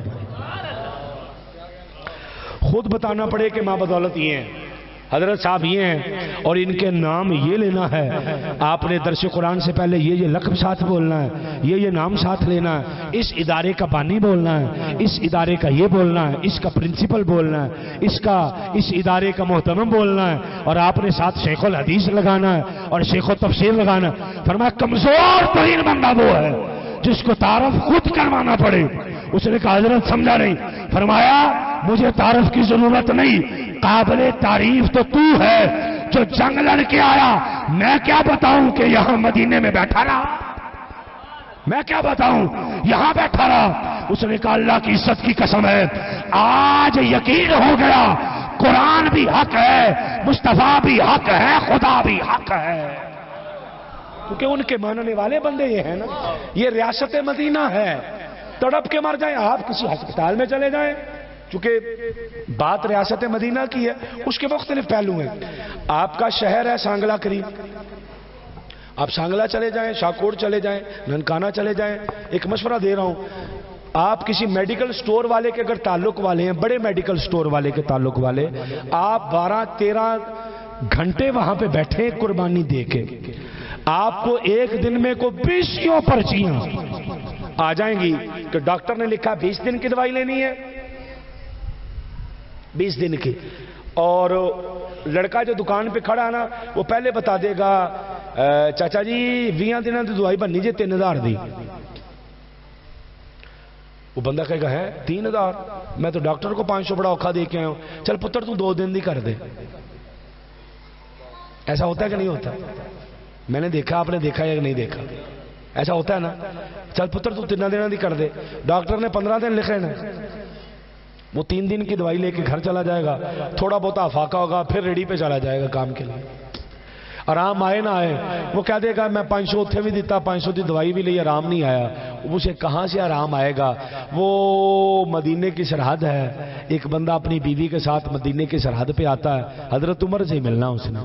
خود بتانا پڑے کہ ماں بدولت یہ ہیں. حضرت صاحب یہ ہیں اور ان کے نام یہ لینا ہے. آپ نے درس قرآن سے پہلے یہ لقب ساتھ بولنا ہے, یہ نام ساتھ لینا ہے, اس ادارے کا بانی بولنا ہے, اس ادارے کا یہ بولنا ہے, اس کا پرنسپل بولنا ہے, اس ادارے کا محترم بولنا ہے, اور آپ نے ساتھ شیخ الحدیث لگانا ہے اور شیخ التفسیر لگانا ہے. فرمایا کمزور ترین بندہ وہ ہے جس کو تعارف خود کروانا پڑے. اس نے کہا حضرت سمجھا نہیں. فرمایا مجھے تعارف کی ضرورت نہیں, قابل تعریف تو تو ہے جو جنگ لڑ کے آیا. میں کیا بتاؤں کہ یہاں مدینے میں بیٹھا رہا, میں کیا بتاؤں یہاں بیٹھا رہا. اس نے کہا اللہ کی عزت کی قسم ہے آج یقین ہو گیا قرآن بھی حق ہے, مصطفیٰ بھی حق ہے, خدا بھی حق ہے. کیونکہ ان کے ماننے والے بندے یہ ہیں نا. یہ ریاست مدینہ ہے, تڑپ کے مر جائیں آپ کسی ہسپتال میں چلے جائیں. چونکہ بات ریاست مدینہ کی ہے, اس کے مختلف پہلو ہیں. آپ کا شہر ہے سانگلا قریب, آپ سانگلا چلے جائیں, شاہکوٹ چلے جائیں, ننکانہ چلے جائیں. ایک مشورہ دے رہا ہوں, آپ کسی میڈیکل سٹور والے کے اگر تعلق والے ہیں, بڑے میڈیکل سٹور والے کے تعلق والے, آپ 12-13 گھنٹے وہاں پہ بیٹھے قربانی دے کے, آپ کو ایک دن میں کو 20 پرچیاں آ جائیں گی کہ ڈاکٹر نے لکھا 20 دن کی دوائی لینی ہے, 20 دن کی. اور لڑکا جو دکان پہ کھڑا ہے نا وہ پہلے بتا دے گا چاچا جی 20 دنوں کی دوائی بننی جی 3000 دی. وہ بندہ کہے گا ہے 3000, میں تو ڈاکٹر کو 500 بڑا اوکھا دے کے آیا ہوں. چل پتر تو 2 دن دی کر دے. ایسا ہوتا ہے کہ نہیں ہوتا؟ میں نے دیکھا, آپ نے دیکھا یا نہیں دیکھا؟ ایسا ہوتا ہے نا. چل پتر تو 3 دنوں دی کر دے. ڈاکٹر نے 15 دن لکھے نا, وہ 3 دن کی دوائی لے کے گھر چلا جائے گا, تھوڑا بہت افاقہ ہوگا, پھر ریڈی پہ چلا جائے گا کام کے لیے. آرام آئے نہ آئے, وہ کہہ دے گا میں 500 اتھے بھی دیتا, 500 دی دوائی بھی لی, آرام نہیں آیا. اسے کہاں سے آرام آئے گا؟ وہ مدینے کی سرحد ہے. ایک بندہ اپنی بیوی کے ساتھ مدینے کی سرحد پہ آتا ہے, حضرت عمر سے ملنا اس نے,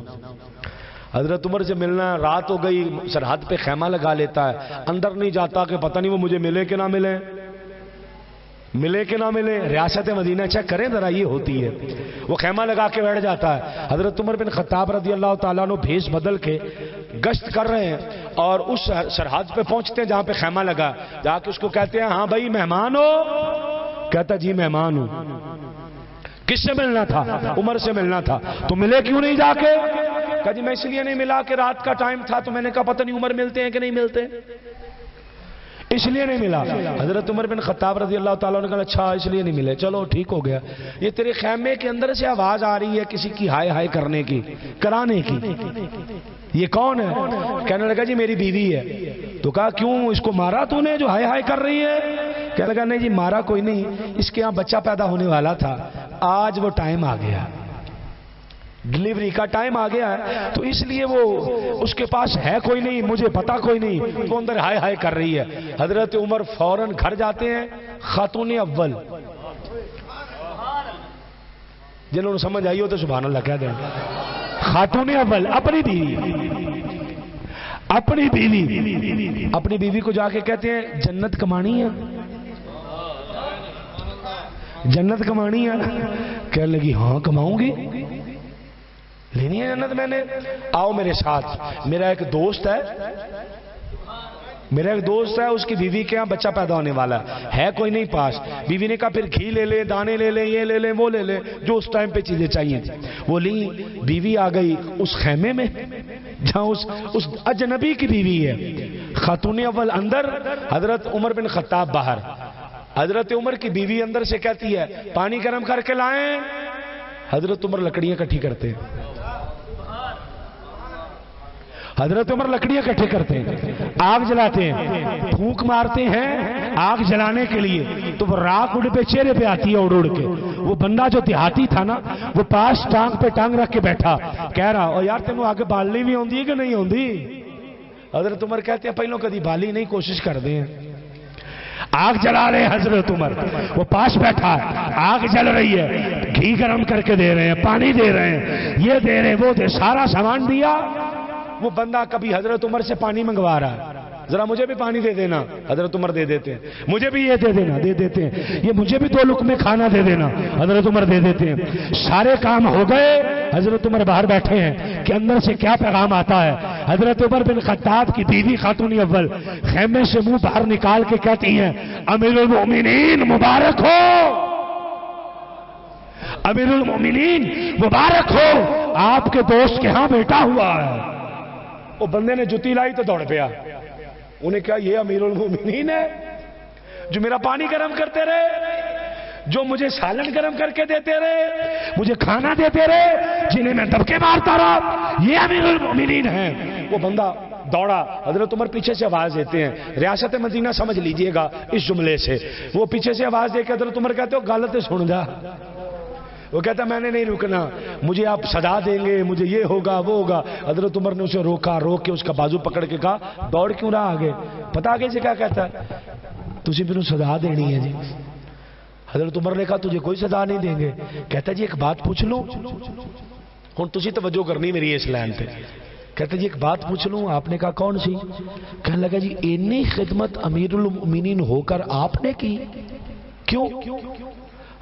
حضرت عمر سے ملنا. رات ہو گئی, سرحد پہ خیمہ لگا لیتا ہے, اندر نہیں جاتا کہ پتہ نہیں وہ مجھے ملے کہ نہ ملے, ملے کہ نہ ملے. ریاست مدینہ چیک کریں ذرا, یہ ہوتی ہے. وہ خیمہ لگا کے بیٹھ جاتا ہے. حضرت عمر بن خطاب رضی اللہ تعالیٰ عنہ بھیس بدل کے گشت کر رہے ہیں اور اس سرحد پہ پہنچتے ہیں جہاں پہ خیمہ لگا. جا کے اس کو کہتے ہیں ہاں بھائی مہمان ہو؟ کہتا جی مہمان ہوں. کس سے ملنا تھا؟ عمر سے ملنا تھا. تو ملے کیوں نہیں جا کے؟ کہا جی میں اس لیے نہیں ملا کہ رات کا ٹائم تھا, تو میں نے کہا پتہ نہیں عمر ملتے ہیں کہ نہیں ملتے, اس لیے نہیں ملا. حضرت عمر بن خطاب رضی اللہ تعالیٰ نے کہا اچھا اس لیے نہیں ملے, چلو ٹھیک ہو گیا. یہ تیرے خیمے کے اندر سے آواز آ رہی ہے کسی کی ہائے ہائے کرنے کی, کرانے کی. یہ کون ہے؟ کہنے لگا جی میری بیوی ہے. تو کہا کیوں, اس کو مارا تو نے جو ہائے ہائے کر رہی ہے؟ کہنے لگا نہیں جی مارا کوئی نہیں, اس کے یہاں بچہ پیدا ہونے والا تھا, آج وہ ٹائم آ گیا, ڈلیوری کا ٹائم آ گیا ہے, تو اس لیے وہ اس کے پاس ہے کوئی نہیں, مجھے پتا کوئی نہیں, تو اندر ہائے ہائے کر رہی ہے. حضرت عمر فوراً گھر جاتے ہیں. خاتون اول, جنہوں نے سمجھ آئی ہو تو سبحان اللہ کہہ دیں. خاتون اول اپنی بیوی کو جا کے کہتے ہیں جنت کمانی ہے, جنت کمانی ہے. کہنے لگی ہاں کماؤں گی, لینی ہے جنت میں نے, آؤ میرے ساتھ. میرا ایک دوست ہے, اس کی بیوی کے ہاں بچہ پیدا ہونے والا ہے کوئی نہیں پاس. بیوی نے کہا پھر گھی لے لیں, دانے لے لیں, یہ لے لیں, وہ لے لیں, جو اس ٹائم پہ چیزیں چاہیے تھی وہ لیں. بیوی آ گئی اس خیمے میں جہاں اس اجنبی کی بیوی ہے. خاتون اول اندر, حضرت عمر بن خطاب باہر. حضرت عمر کی بیوی اندر سے کہتی ہے پانی گرم کر کے لائیں. حضرت عمر لکڑیاں اکٹھی کرتے ہیں, حضرت عمر لکڑیاں اکٹھے کرتے ہیں, آگ جلاتے ہیں, پھونک مارتے ہیں آگ جلانے کے لیے, تو وہ راکھ اڑ پہ چہرے پہ آتی ہے اڑ اڑ کے. وہ بندہ جو دیہاتی تھا نا, وہ پاس ٹانگ پہ ٹانگ رکھ کے بیٹھا, کہہ رہا او یار تینوں آگے بالنی بھی ہوندی ہے کہ نہیں ہوندی؟ حضرت عمر کہتے ہیں پہلوں کدی بالی نہیں, کوشش کر دیں. آگ جلا رہے حضرت عمر, وہ پاس بیٹھا ہے, آگ جل رہی ہے, گھی گرم کر کے دے رہے ہیں, پانی دے رہے ہیں, یہ دے رہے ہیں, وہ دے, سارا سامان دیا. وہ بندہ کبھی حضرت عمر سے پانی منگوا رہا ہے, ذرا مجھے بھی پانی دے دینا، حضرت عمر دے دیتے ہیں، مجھے بھی یہ دے دینا، دے دیتے ہیں، یہ مجھے بھی 2 لقمے کھانا دے دینا، حضرت عمر دے دیتے ہیں۔ سارے کام ہو گئے، حضرت عمر باہر بیٹھے ہیں کہ اندر سے کیا پیغام آتا ہے۔ حضرت عمر بن خطاب کی بیوی خاتون اول خیمے سے منہ باہر نکال کے کہتی ہیں امیر المومنین مبارک ہو، امیر المومنین مبارک ہو، آپ کے دوست کے ہاں بیٹا ہوا ہے۔ وہ بندے نے جتی لائی تو دوڑ پیا، انہیں کہا یہ امیر المومنین ہے جو میرا پانی گرم کرتے رہے، جو مجھے سالن گرم کر کے دیتے رہے، مجھے کھانا دیتے رہے، جنہیں میں دبکے مارتا رہا، یہ امیر المومنین ہیں۔ وہ بندہ دوڑا، حضرت عمر پیچھے سے آواز دیتے ہیں، ریاست مدینہ سمجھ لیجئے گا اس جملے سے، وہ پیچھے سے آواز دے کے حضرت عمر کہتے ہو غلط سن جا۔ وہ کہتا میں نے نہیں رکنا، مجھے آپ صدا دیں گے، مجھے یہ ہوگا وہ ہوگا۔ حضرت عمر نے اسے روکا، روک کے اس کا بازو پکڑ کے کہا دوڑ کیوں رہا آگے؟ پتہ آگے سے کیا کہتا ہے؟ تجھے پھر صدا دینی ہے جی۔ حضرت عمر نے کہا تجھے کوئی صدا نہیں دیں گے۔ کہتا جی ایک بات پوچھ لوں، ہن تسی توجہ کرنی میری اس لائن پہ۔ کہتا جی ایک بات پوچھ لوں؟ آپ نے کہا کون سی؟ کہنے لگا جی اتنی خدمت امیر المؤمنین ہو کر آپ نے کی، کیوں؟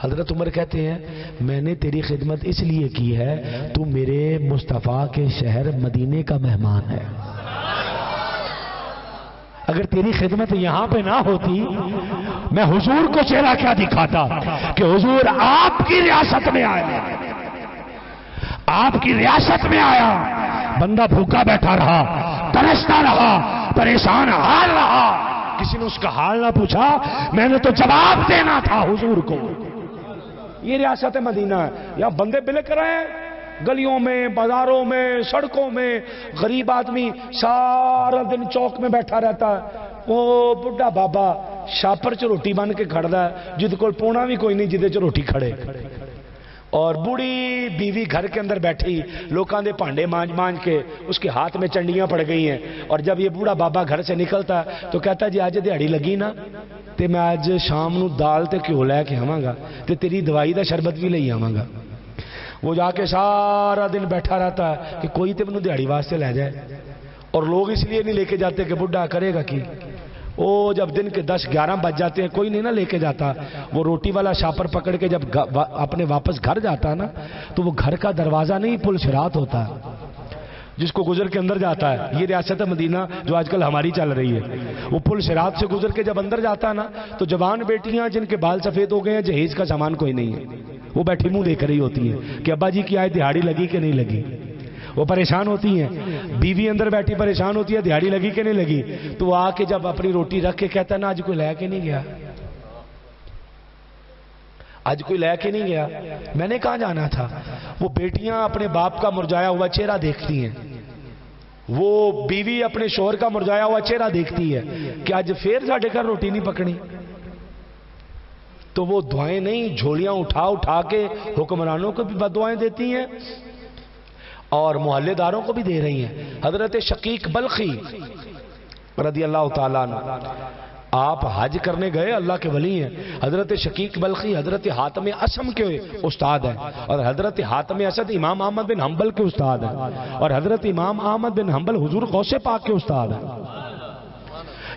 حضرت عمر کہتے ہیں میں نے تیری خدمت اس لیے کی ہے تو میرے مصطفیٰ کے شہر مدینے کا مہمان ہے، اگر تیری خدمت یہاں پہ نہ ہوتی میں حضور کو چہرہ کیا دکھاتا کہ حضور آپ کی ریاست میں آیا، آپ کی ریاست میں آیا، بندہ بھوکا بیٹھا رہا، ترستا رہا، پریشان حال رہا، کسی نے اس کا حال نہ پوچھا، میں نے تو جواب دینا تھا حضور کو۔ یہ ریاست مدینہ ہے، یہاں بندے بلک رہے ہیں گلیوں میں، بازاروں میں، سڑکوں میں، غریب آدمی سارا دن چوک میں بیٹھا رہتا ہے، وہ بڑھا بابا شاپر چ روٹی بن کے کھڑتا ہے جد کو پونا بھی کوئی نہیں جدے چ روٹی کھڑے، اور بوڑھی بیوی گھر کے اندر بیٹھی لوکاں دے پانڈے مانج مانج کے اس کے ہاتھ میں چنڈیاں پڑ گئی ہیں، اور جب یہ بوڑھا بابا گھر سے نکلتا ہے تو کہتا ہے جی آج دیہڑی لگی نا تے میں آج شام نو دال تے گھیو لے کے آواں گا تے تیری دوائی دا شربت بھی لے آواں گا۔ وہ جا کے سارا دن بیٹھا رہتا ہے کہ کوئی تے مینوں دیہڑی واسطے لے جائے، اور لوگ اس لیے نہیں لے کے جاتے کہ بڈھا کرے گا کی، وہ جب دن کے 10-11 بج جاتے ہیں کوئی نہیں نہ لے کے جاتا، وہ روٹی والا شاپر پکڑ کے جب اپنے واپس گھر جاتا ہے نا تو وہ گھر کا دروازہ نہیں پل صراط ہوتا ہے جس کو گزر کے اندر جاتا ہے، یہ ریاست مدینہ جو آج کل ہماری چل رہی ہے، وہ پل صراط سے گزر کے جب اندر جاتا ہے نا تو جوان بیٹیاں جن کے بال سفید ہو گئے ہیں جہیز کا سامان کوئی نہیں ہے، وہ بیٹھی منہ دیکھ رہی ہوتی ہیں کہ ابا جی کی آج دہاڑی لگی کہ نہیں لگی، وہ پریشان ہوتی ہیں، بیوی اندر بیٹھی پریشان ہوتی ہے دہاڑی لگی کہ نہیں لگی، تو وہ آ کے جب اپنی روٹی رکھ کے کہتا ہے نا آج کوئی لے کے نہیں گیا، آج کوئی لے کے نہیں گیا، میں نے کہاں جانا تھا۔ وہ بیٹیاں اپنے باپ کا مرجایا ہوا چہرہ دیکھتی ہیں، وہ بیوی اپنے شوہر کا مرجایا ہوا چہرہ دیکھتی ہے کہ آج پھر ساڈے گھر روٹی نہیں پکڑی، تو وہ دعائیں نہیں جھولیاں اٹھا اٹھا کے حکمرانوں کو بھی بددعائیں دیتی ہیں اور محلے داروں کو بھی دے رہی ہیں۔ حضرت شقیق بلخی رضی اللہ تعالیٰ عنہ آپ حج کرنے گئے، اللہ کے ولی ہیں۔ حضرت شقیق بلخی حضرت حاتم اسم کے استاد ہیں، اور حضرت حاتم اسد امام احمد بن حنبل کے استاد ہیں، اور حضرت امام احمد بن حنبل حضور غوث پاک کے استاد ہیں،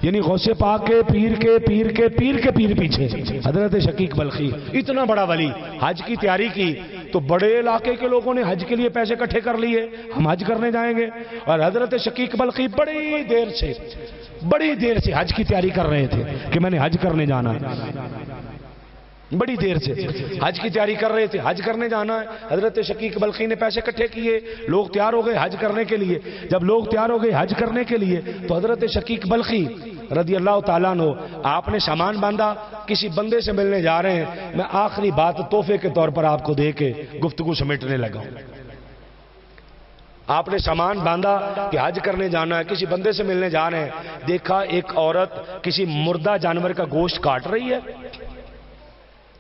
یعنی غوث پاک کے پیر کے پیر کے پیر کے پیر پیچھے حضرت شقیق بلخی اتنا بڑا ولی حج کی تیاری کی تو بڑے علاقے کے لوگوں نے حج کے لیے پیسے اکٹھے کر لیے، ہم حج کرنے جائیں گے، اور حضرت شقیق بلخی بڑی دیر سے حج کی تیاری کر رہے تھے کہ میں نے حج کرنے جانا ہے، بڑی دیر سے حج کی تیاری کر رہے تھے، حج کرنے جانا ہے۔ حضرت شقیق بلخی نے پیسے اکٹھے کیے، لوگ تیار ہو گئے حج کرنے کے لیے، جب لوگ تیار ہو گئے حج کرنے کے لیے تو حضرت شقیق بلخی رضی اللہ تعالیٰ عنہ آپ نے سامان باندھا، کسی بندے سے ملنے جا رہے ہیں، میں آخری بات تحفے کے طور پر آپ کو دے کے گفتگو سمیٹنے لگا ہوں۔ آپ نے سامان باندھا کہ حج کرنے جانا ہے، کسی بندے سے ملنے جا رہے ہیں، دیکھا ایک عورت کسی مردہ جانور کا گوشت کاٹ رہی ہے،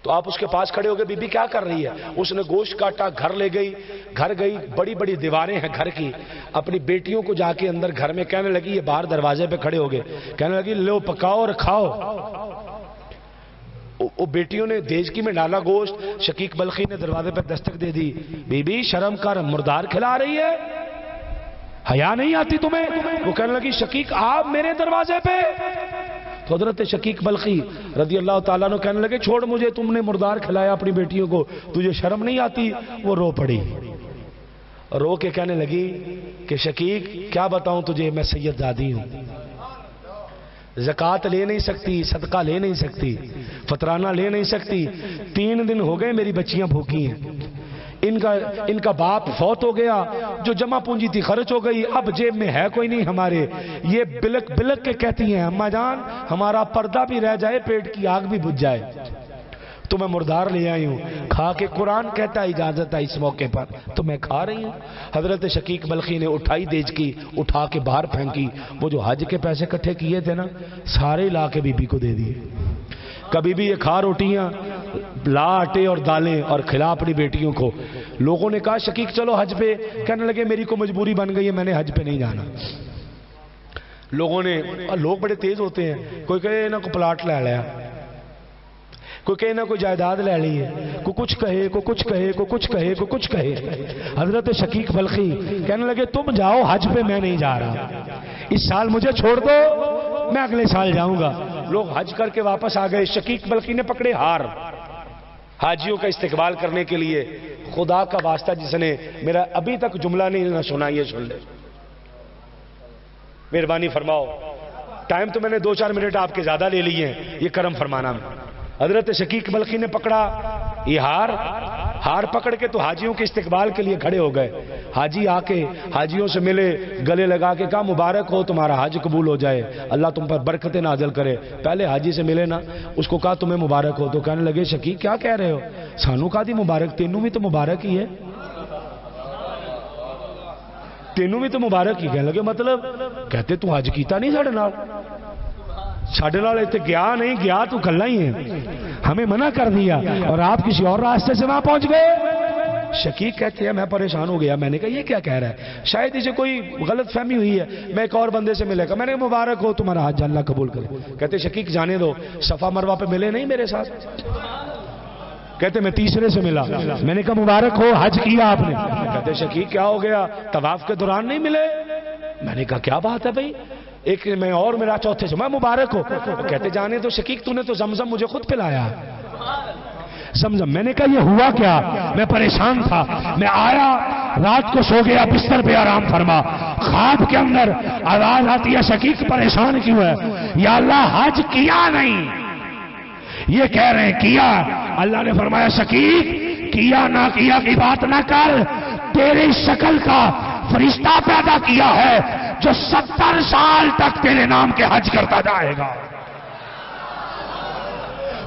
تو آپ اس کے پاس کھڑے ہو گئے، بی بی کیا کر رہی ہے؟ اس نے گوشت کاٹا، گھر لے گئی، گھر گئی، بڑی بڑی دیواریں ہیں گھر کی، اپنی بیٹیوں کو جا کے اندر گھر میں کہنے لگی، یہ باہر دروازے پہ کھڑے ہو گئے، کہنے لگی لو پکاؤ اور کھاؤ۔ وہ بیٹیوں نے دیجکی میں ڈالا گوشت، شقیق بلخی نے دروازے پہ دستک دے دی، بی بی شرم کر، مردار کھلا رہی ہے۔ حیا نہیں آتی تمہیں؟ وہ کہنے لگی شقیق آپ میرے دروازے پہ؟ تو حضرت شقیق بلخی رضی اللہ تعالیٰ عنہ کہنے لگے چھوڑ مجھے، تم نے مردار کھلایا اپنی بیٹیوں کو، تجھے شرم نہیں آتی؟ وہ رو پڑی، رو کے کہنے لگی کہ شقیق کیا بتاؤں تجھے، میں سید زادی ہوں، زکوٰۃ لے نہیں سکتی، صدقہ لے نہیں سکتی، فطرانہ لے نہیں سکتی، 3 دن ہو گئے میری بچیاں بھوکی ہیں، ان کا باپ فوت ہو گیا، جو جمع پونجی تھی خرچ ہو گئی، اب جیب میں ہے کوئی نہیں ہمارے، یہ بلک بلک کے کہتی ہیں اماں جان ہمارا پردہ بھی رہ جائے، پیٹ کی آگ بھی بجھ جائے، تو میں مردار لے آئی ہوں، کھا کے قرآن کہتا اجازت ہے اس موقع پر، تو میں کھا رہی ہوں۔ حضرت شقیق بلخی نے اٹھائی دیج کی، اٹھا کے باہر پھینکی، وہ جو حج کے پیسے کٹھے کیے تھے نا سارے لا کے بی بی کو دے دیے۔ کبھی بھی یہ کھا روٹیاں، لا آٹے اور دالیں اور کھلا اپنی بیٹیوں کو۔ لوگوں نے کہا شقیق چلو حج پہ، کہنے لگے میری کو مجبوری بن گئی ہے، میں نے حج پہ نہیں جانا۔ لوگوں نے، لوگ بڑے تیز ہوتے ہیں، کوئی کہے نہ کوئی پلاٹ لے لیا، کوئی کہے نہ کوئی جائیداد لے لی ہے، کوئی کچھ کہے، کوئی کچھ کہے، کوئی کچھ کہے، کوئی کچھ کہے۔ حضرت شقیق بلخی کہنے لگے تم جاؤ حج پہ، میں نہیں جا رہا، اس سال مجھے چھوڑ دو، میں اگلے سال جاؤں گا۔ لوگ حج کر کے واپس آ گئے، شقیق بلخی نے پکڑے ہار حاجیوں کا استقبال کرنے کے لیے۔ خدا کا واسطہ جس نے میرا ابھی تک جملہ نہیں نہ سنا یہ سن لے، مہربانی فرماؤ، ٹائم تو میں نے 2-4 منٹ آپ کے زیادہ لے لیے ہیں، یہ کرم فرمانا میں۔ حضرت شقیق بلخی نے پکڑا یہ ہار پکڑ کے تو حاجیوں کے استقبال کے لیے کھڑے ہو گئے۔ حاجی آ کے حاجیوں سے ملے، گلے لگا کے کہا مبارک ہو تمہارا حج قبول ہو جائے، اللہ تم پر برکتیں نازل کرے۔ پہلے حاجی سے ملے نا، اس کو کہا تمہیں مبارک ہو، تو کہنے لگے شقیق کیا کہہ رہے ہو، سانو کہا دی مبارک، تینوں بھی تو مبارک ہی ہے، تینوں بھی تو مبارک ہی۔ کہنے لگے مطلب؟ کہتے تو حج کیتا نہیں ساڑھے نال، ساڑھے نال ایتے گیا نہیں، گیا تو کھلا ہی ہے، ہمیں منع کر دیا اور آپ کسی اور راستے سے وہاں پہنچ گئے۔ شقیق کہتے ہیں میں پریشان ہو گیا، میں نے کہا یہ کیا کہہ رہا ہے، شاید اسے کوئی غلط فہمی ہوئی ہے۔ میں ایک اور بندے سے ملے گا، میں نے مبارک ہو تمہارا حج اللہ قبول کرے۔ کہتے شقیق جانے دو، صفا مروہ پہ ملے نہیں میرے ساتھ؟ کہتے میں تیسرے سے ملا، میں نے کہا مبارک ہو حج کیا آپ نے؟ کہتے شقیق کیا ہو گیا، طواف کے دوران نہیں ملے؟ میں نے کہا کیا بات ہے بھائی، ایک میں اور میرا چوتھے سے، میں مبارک ہو۔ کہتے جانے تو شقیق تو نے تو زمزم مجھے خود پلایا، زمزم۔ میں نے کہا یہ ہوا کیا، میں پریشان تھا، میں آیا رات کو سو گیا بستر پہ آرام فرما، خواب کے اندر آواز آتی ہے شقیق پریشان کیوں ہے، یا اللہ حج کیا نہیں، یہ کہہ رہے ہیں کیا۔ اللہ نے فرمایا شقیق کیا نہ کیا کی بات نہ کر، تیری شکل کا فرشتہ پیدا کیا ہے جو 70 سال تک تیرے نام کے حج کرتا جائے گا،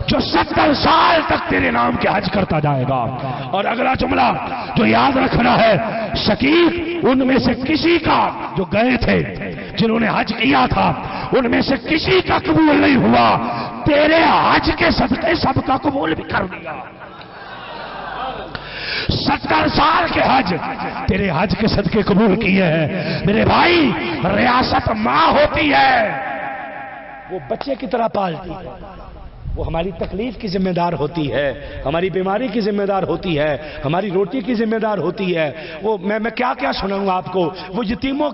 جو 70 سال تک تیرے نام کے حج کرتا جائے گا۔ اور اگلا جملہ جو یاد رکھنا ہے، شقیق ان میں سے کسی کا جو گئے تھے جنہوں نے حج کیا تھا ان میں سے کسی کا قبول نہیں ہوا، تیرے حج کے صدقے سب کا قبول بھی کر دیا۔ 70 سال کے حج تیرے حج کے صدقے قبول کیے ہیں۔ میرے بھائی ریاست ماں ہوتی ہے، وہ بچے کی طرح پالتی ہے، وہ ہماری تکلیف کی ذمہ دار ہوتی ہے، ہماری بیماری کی ذمہ دار ہوتی ہے، ہماری روٹی کی ذمہ دار ہوتی ہے۔ وہ میں کیا کیا سناؤں آپ کو، وہ یتیموں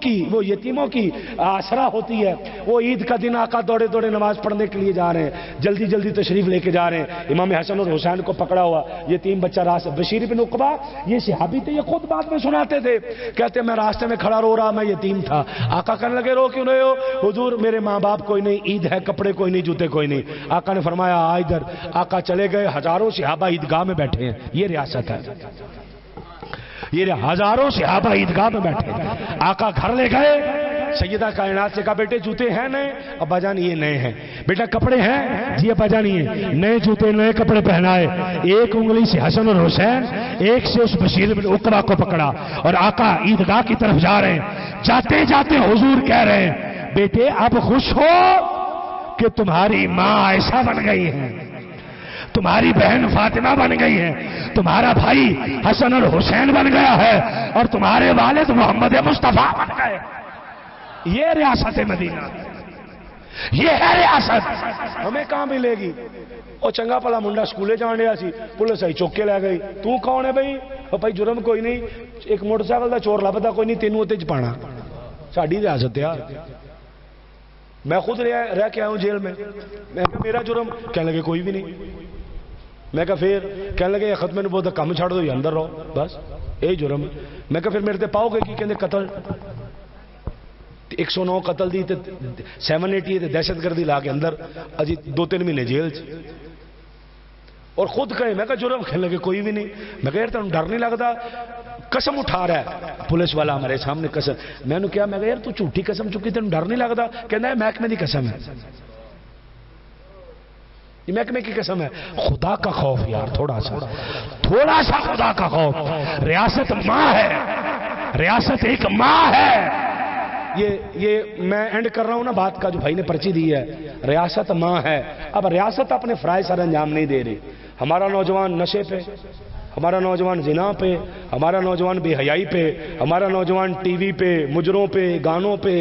کی آسرا ہوتی ہے۔ وہ عید کا دن آقا دوڑے دوڑے نماز پڑھنے کے لیے جا رہے ہیں، جلدی جلدی تشریف لے کے جا رہے ہیں، امام حسن اور حسین کو پکڑا ہوا یتیم بچہ راستے، بشیر بن عقبہ یہ صحابی تھے، یہ خود بعد میں سناتے تھے، کہتے میں راستے میں کھڑا رو رہا، میں یتیم تھا۔ آقا کہنے لگے رو کیوں رہے ہو؟ حضور میرے ماں باپ کوئی نہیں، عید ہے، کپڑے کوئی نہیں، جوتے کوئی نہیں۔ آقا نے فرمایا ادھر۔ آقا چلے گئے، ہزاروں صحابہ عیدگاہ میں بیٹھے ہیں، یہ ریاست ہے، یہ ہزاروں صحابہ عیدگاہ میں بیٹھے ہیں۔ آقا گھر لے گئے، سیدہ کائنات سے کہا بیٹے جوتے ہیں نئے؟ ابا جان یہ نئے ہیں۔ بیٹا کپڑے ہیں؟ جی ابا جان یہ نئے جوتے نئے کپڑے پہنائے، ایک انگلی سے حسن اور حسین، ایک سے اس بشیر بن عقبہ کو پکڑا، اور آقا عیدگاہ کی طرف جا رہے ہیں۔ جاتے جاتے حضور کہہ رہے ہیں بیٹے اب خوش ہو کہ تمہاری ماں عائشہ بن گئی ہے، تمہاری بہن فاطمہ بن گئی ہے، تمہارا بھائی حسن اور حسین بن گیا ہے، اور تمہارے والد محمد مصطفیٰ بن گئے۔ یہ ریاست مدینہ، یہ ہے ریاست۔ ہمیں کہاں ملے گی؟ وہ چنگا پلا منڈا سکولے جان رہا سی، پولیس آئی چوک کے لے گئی، تو کون ہے بھائی؟ بھائی جرم کوئی نہیں، ایک موٹر سائیکل دا چور لبدا کوئی نہیں، تینوں تے چ پانا۔ ساڑی ریاست ہے. میں خود رہ کے آیا ہوں جیل میں کہا میرا جرم, کہنے لگے کوئی بھی نہیں. میں کہا پھر, کہنے لگے ختم نبوت دا کم چھاڑ دو یا اندر رہو, بس یہی جرم. میں کہا پھر میرے تے پاؤ گے کی, کہنے قتل 109 قتل دی 780 تے دہشت گردی لا کے اندر اجی 2-3 مہینے جیل اور خود کہیں. میں کہا جرم, کہنے لگے کوئی بھی نہیں. میں کہا یار تم ڈر نہیں لگتا, قسم اٹھا رہا ہے پولیس والا ہمارے سامنے قسم. میں نے کہا یار تو جھوٹی قسم چکی, تم ڈر نہیں لگتا؟ کہنا ہے محکمے کی قسم ہے, یہ محکمے کی قسم ہے. خدا کا خوف یار, تھوڑا سا خدا کا خوف. ریاست ماں ہے, ریاست ایک ماں ہے. یہ میں اینڈ کر رہا ہوں نا بات کا جو بھائی نے پرچی دی ہے. ریاست ماں ہے. اب ریاست اپنے فرائض سر انجام نہیں دے رہی. ہمارا نوجوان نشے پہ, ہمارا نوجوان زنا پہ, ہمارا نوجوان بے حیائی پہ, ہمارا نوجوان ٹی وی پہ, مجروں پہ, گانوں پہ,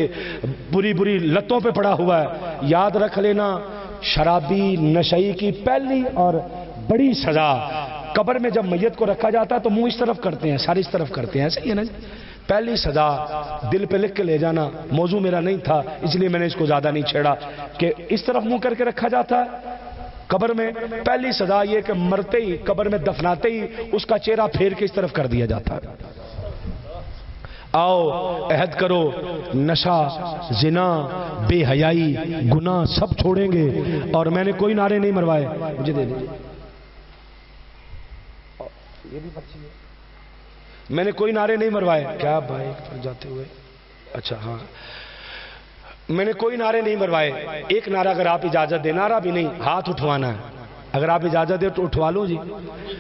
بری لتوں پہ پڑا ہوا ہے. یاد رکھ لینا, شرابی نشئی کی پہلی اور بڑی سزا, قبر میں جب میت کو رکھا جاتا ہے تو منہ اس طرف کرتے ہیں, سر اس طرف کرتے ہیں, صحیح ہے نا. پہلی سزا دل پہ لکھ کے لے جانا. موضوع میرا نہیں تھا اس لیے میں نے اس کو زیادہ نہیں چھیڑا کہ اس طرف منہ کر کے رکھا جاتا ہے قبر میں. پہلی سزا یہ کہ مرتے ہی, قبر میں دفناتے ہی اس کا چہرہ پھیر کے اس طرف کر دیا جاتا ہے. آؤ عہد کرو, نشہ, زنا, بے حیائی, گناہ سب چھوڑیں گے. اور میں نے کوئی نعرے نہیں مروائے, مجھے دے دیجیے, یہ بھی پرچی ہے. میں نے کوئی نعرے نہیں مروائے. کیا بھائی پر جاتے ہوئے, اچھا ہاں, میں نے کوئی نعرے نہیں مروائے. ایک نعرہ اگر آپ اجازت دیں, نعرہ بھی نہیں, ہاتھ اٹھوانا ہے. اگر آپ اجازت دیں تو اٹھوا لوں جی.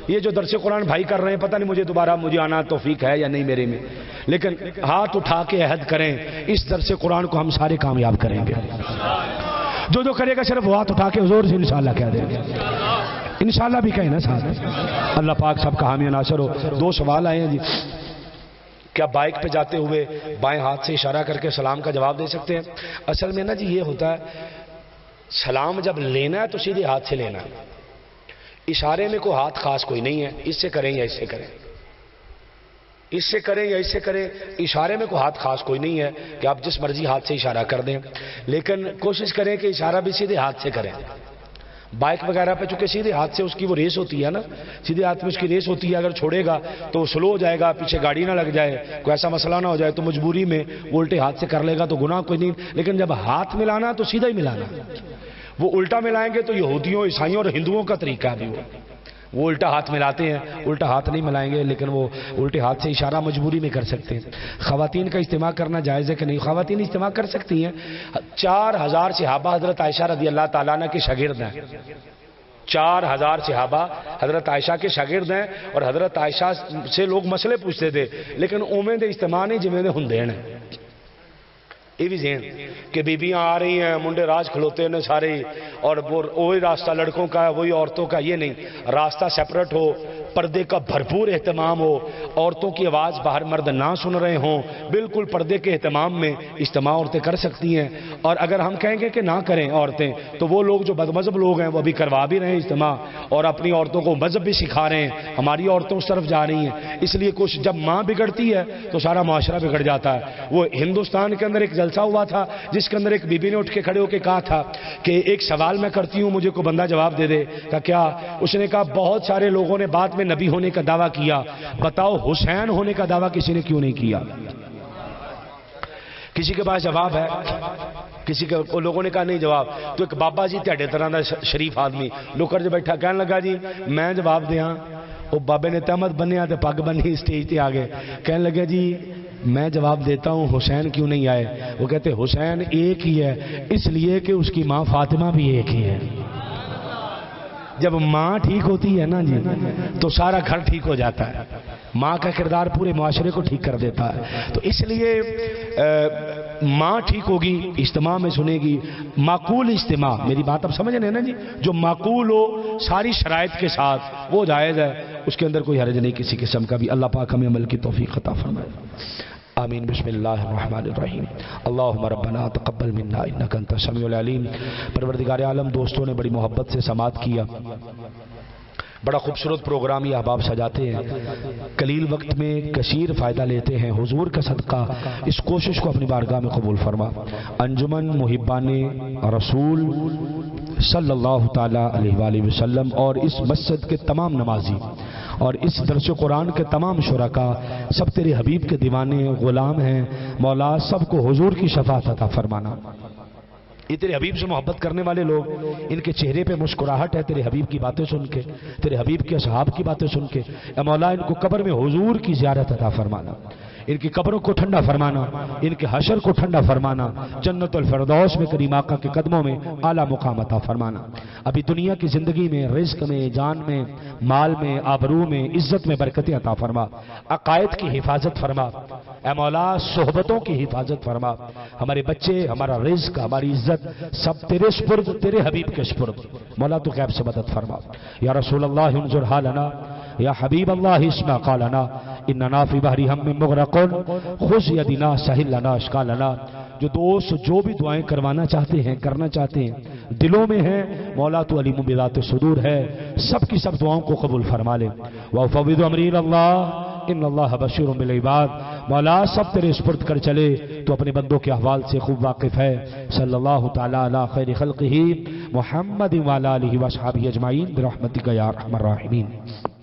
یہ جو درس قرآن بھائی کر رہے ہیں, پتہ نہیں مجھے دوبارہ مجھے آنا توفیق ہے یا نہیں میرے میں, لیکن ہاتھ اٹھا کے عہد کریں اس درس قرآن کو ہم سارے کامیاب کریں گے. جو کرے گا صرف وہ ہاتھ اٹھا کے حضور سے انشاءاللہ کہہ دیں گے. انشاءاللہ بھی کہیں نا ساتھ. اللہ پاک سب کا حامی ناصر ہو. 2 سوال آئے ہیں جی. کیا بائک پہ جاتے ہوئے بائیں ہاتھ سے اشارہ کر کے سلام کا جواب دے سکتے ہیں؟ اصل میں نا جی یہ ہوتا ہے, سلام جب لینا ہے تو سیدھے ہاتھ سے لینا ہے. اشارے میں کوئی ہاتھ خاص کوئی نہیں ہے, اس سے کریں یا اس سے کریں, اس سے کریں یا اس سے کریں. اشارے میں کوئی ہاتھ خاص کوئی نہیں ہے کہ آپ جس مرضی ہاتھ سے اشارہ کر دیں, لیکن کوشش کریں کہ اشارہ بھی سیدھے ہاتھ سے کریں. بائک وغیرہ پہ چونکہ سیدھے ہاتھ سے اس کی وہ ریس ہوتی ہے نا, سیدھے ہاتھ میں اس کی ریس ہوتی ہے. اگر چھوڑے گا تو سلو ہو جائے گا, پیچھے گاڑی نہ لگ جائے, کوئی ایسا مسئلہ نہ ہو جائے, تو مجبوری میں وہ الٹے ہاتھ سے کر لے گا تو گناہ کوئی نہیں. لیکن جب ہاتھ ملانا تو سیدھا ہی ملانا. وہ الٹا ملائیں گے تو یہودیوں, عیسائیوں اور ہندوؤں کا طریقہ ہے. وہ الٹا ہاتھ ملاتے ہیں, الٹا ہاتھ نہیں ملائیں گے, لیکن وہ الٹے ہاتھ سے اشارہ مجبوری میں کر سکتے ہیں. خواتین کا اجتماع کرنا جائز ہے کہ نہیں؟ خواتین اجتماع کر سکتی ہیں. 4000 صحابہ حضرت عائشہ رضی اللہ تعالیٰ عنہ کے شاگرد ہیں. 4000 صحابہ حضرت عائشہ کے شاگرد ہیں, اور حضرت عائشہ سے لوگ مسئلے پوچھتے تھے, لیکن اومیں دے اجتماع نہیں جمیں دے ہندین ہیں. یہ بھی ذہن کہ بیبیاں آ رہی ہیں, منڈے راج کھلوتے ہیں سارے, اور وہی راستہ لڑکوں کا ہے وہی عورتوں کا. یہ نہیں, راستہ سیپریٹ ہو, پردے کا بھرپور اہتمام ہو, عورتوں کی آواز باہر مرد نہ سن رہے ہوں, بالکل پردے کے اہتمام میں اجتماع عورتیں کر سکتی ہیں. اور اگر ہم کہیں گے کہ نہ کریں عورتیں, تو وہ لوگ جو بد مذہب لوگ ہیں وہ ابھی کروا بھی رہے ہیں اجتماع, اور اپنی عورتوں کو مذہب بھی سکھا رہے ہیں. ہماری عورتوں اس طرف جا رہی ہیں. اس لیے کچھ جب ماں بگڑتی ہے تو سارا معاشرہ بگڑ جاتا ہے. وہ ہندوستان کے اندر ایک جلسہ ہوا تھا جس کے اندر ایک بی بی نے اٹھ کے کھڑے ہو کے کہا تھا کہ ایک سوال میں کرتی ہوں, مجھے کوئی بندہ جواب دے دے. کہ کیا؟ اس نے کہا بہت سارے لوگوں نے بعد میں نبی ہونے کا دعویٰ کیا, بتاؤ حسین ہونے کا دعویٰ کسی نے کیوں نہیں کیا؟ کسی کے پاس جواب ہے؟ کسی کے لوگوں نے کہا نہیں جواب. تو ایک بابا جی تہاڈے طرح دا شریف آدمی نکر جو بیٹھا کہنے لگا جی میں جواب دیاں. وہ بابے نے تہمت بنیا تے پگ بنی, اسٹیج تے آ گئے, کہنے لگے جی میں جواب دیتا ہوں حسین کیوں نہیں آئے؟ وہ کہتے حسین ایک ہی ہے, اس لیے کہ اس کی ماں فاطمہ بھی ایک ہی ہے. جب ماں ٹھیک ہوتی ہے نا جی تو سارا گھر ٹھیک ہو جاتا ہے. ماں کا کردار پورے معاشرے کو ٹھیک کر دیتا ہے. تو اس لیے ماں ٹھیک ہوگی, اجتماع میں سنے گی. معقول اجتماع, میری بات اب سمجھ رہے ہیں نا جی, جو معقول ہو ساری شرائط کے ساتھ وہ جائز ہے, اس کے اندر کوئی حرج نہیں کسی قسم کا بھی. اللہ پاک ہمیں عمل کی توفیق عطا فرمائے. آمین. بسم اللہ الرحمن الرحیم. اللہم ربنا تقبل منا انک انت السمیع العلیم. پروردگار عالم, دوستوں نے بڑی محبت سے سماعت کیا, بڑا خوبصورت پروگرام یہ احباب سجاتے ہیں، قلیل وقت میں کثیر فائدہ لیتے ہیں، حضور کا صدقہ اس کوشش کو اپنی بارگاہ میں قبول فرما۔ انجمن محبان رسول صلی اللہ تعالی علیہ وآلہ وسلم اور اس مسجد کے تمام نمازی اور اس درس قرآن کے تمام شرکاء سب تیرے حبیب کے دیوانے غلام ہیں، مولا سب کو حضور کی شفاعت عطا فرمانا۔ یہ تیرے حبیب سے محبت کرنے والے لوگ، ان کے چہرے پہ مسکراہٹ ہے تیرے حبیب کی باتیں سن کے، تیرے حبیب کے اصحاب کی باتیں سن کے، اے مولا ان کو قبر میں حضور کی زیارت عطا فرمانا، ان کی قبروں کو ٹھنڈا فرمانا، ان کے حشر کو ٹھنڈا فرمانا، جنت الفردوس میں کریم آقا کے قدموں میں اعلیٰ مقام عطا فرمانا۔ ابھی دنیا کی زندگی میں، رزق میں، جان میں، مال میں، آبرو میں، عزت میں برکتیں عطا فرما، عقائد کی حفاظت فرما، اے مولا صحبتوں کی حفاظت فرما، ہمارے بچے، ہمارا رزق، ہماری عزت سب تیرے سپرد، تیرے حبیب کے سپرد، مولا تو غیب سے مدد فرما۔ یا رسول اللہ انظر حالنا، یا حبیب اللہ اسمع قالنا، اننا فی بحر ہم مغرقون خذ یدنا سہل لنا اشکالنا۔ جو دوست جو بھی دعائیں کروانا چاہتے ہیں، کرنا چاہتے ہیں، دلوں میں ہیں، مولا تو علیم بذات صدور ہے، سب کی سب دعاؤں کو قبول فرما لے۔ وَأُفَوِّضُ أَمْرِي إِلَى اللَّهِ إِنَّ اللَّهَ بَشِيرٌ بِالْعِبَادِ۔ مولا سب تیرے سپرد کر چلے، تو اپنے بندوں کے احوال سے خوب واقف ہے۔ صلی اللہ تعالی علی خیر خلقہ محمد وعلی آلہ وصحبہ اجمعین برحمتک یا ارحم الراحمین۔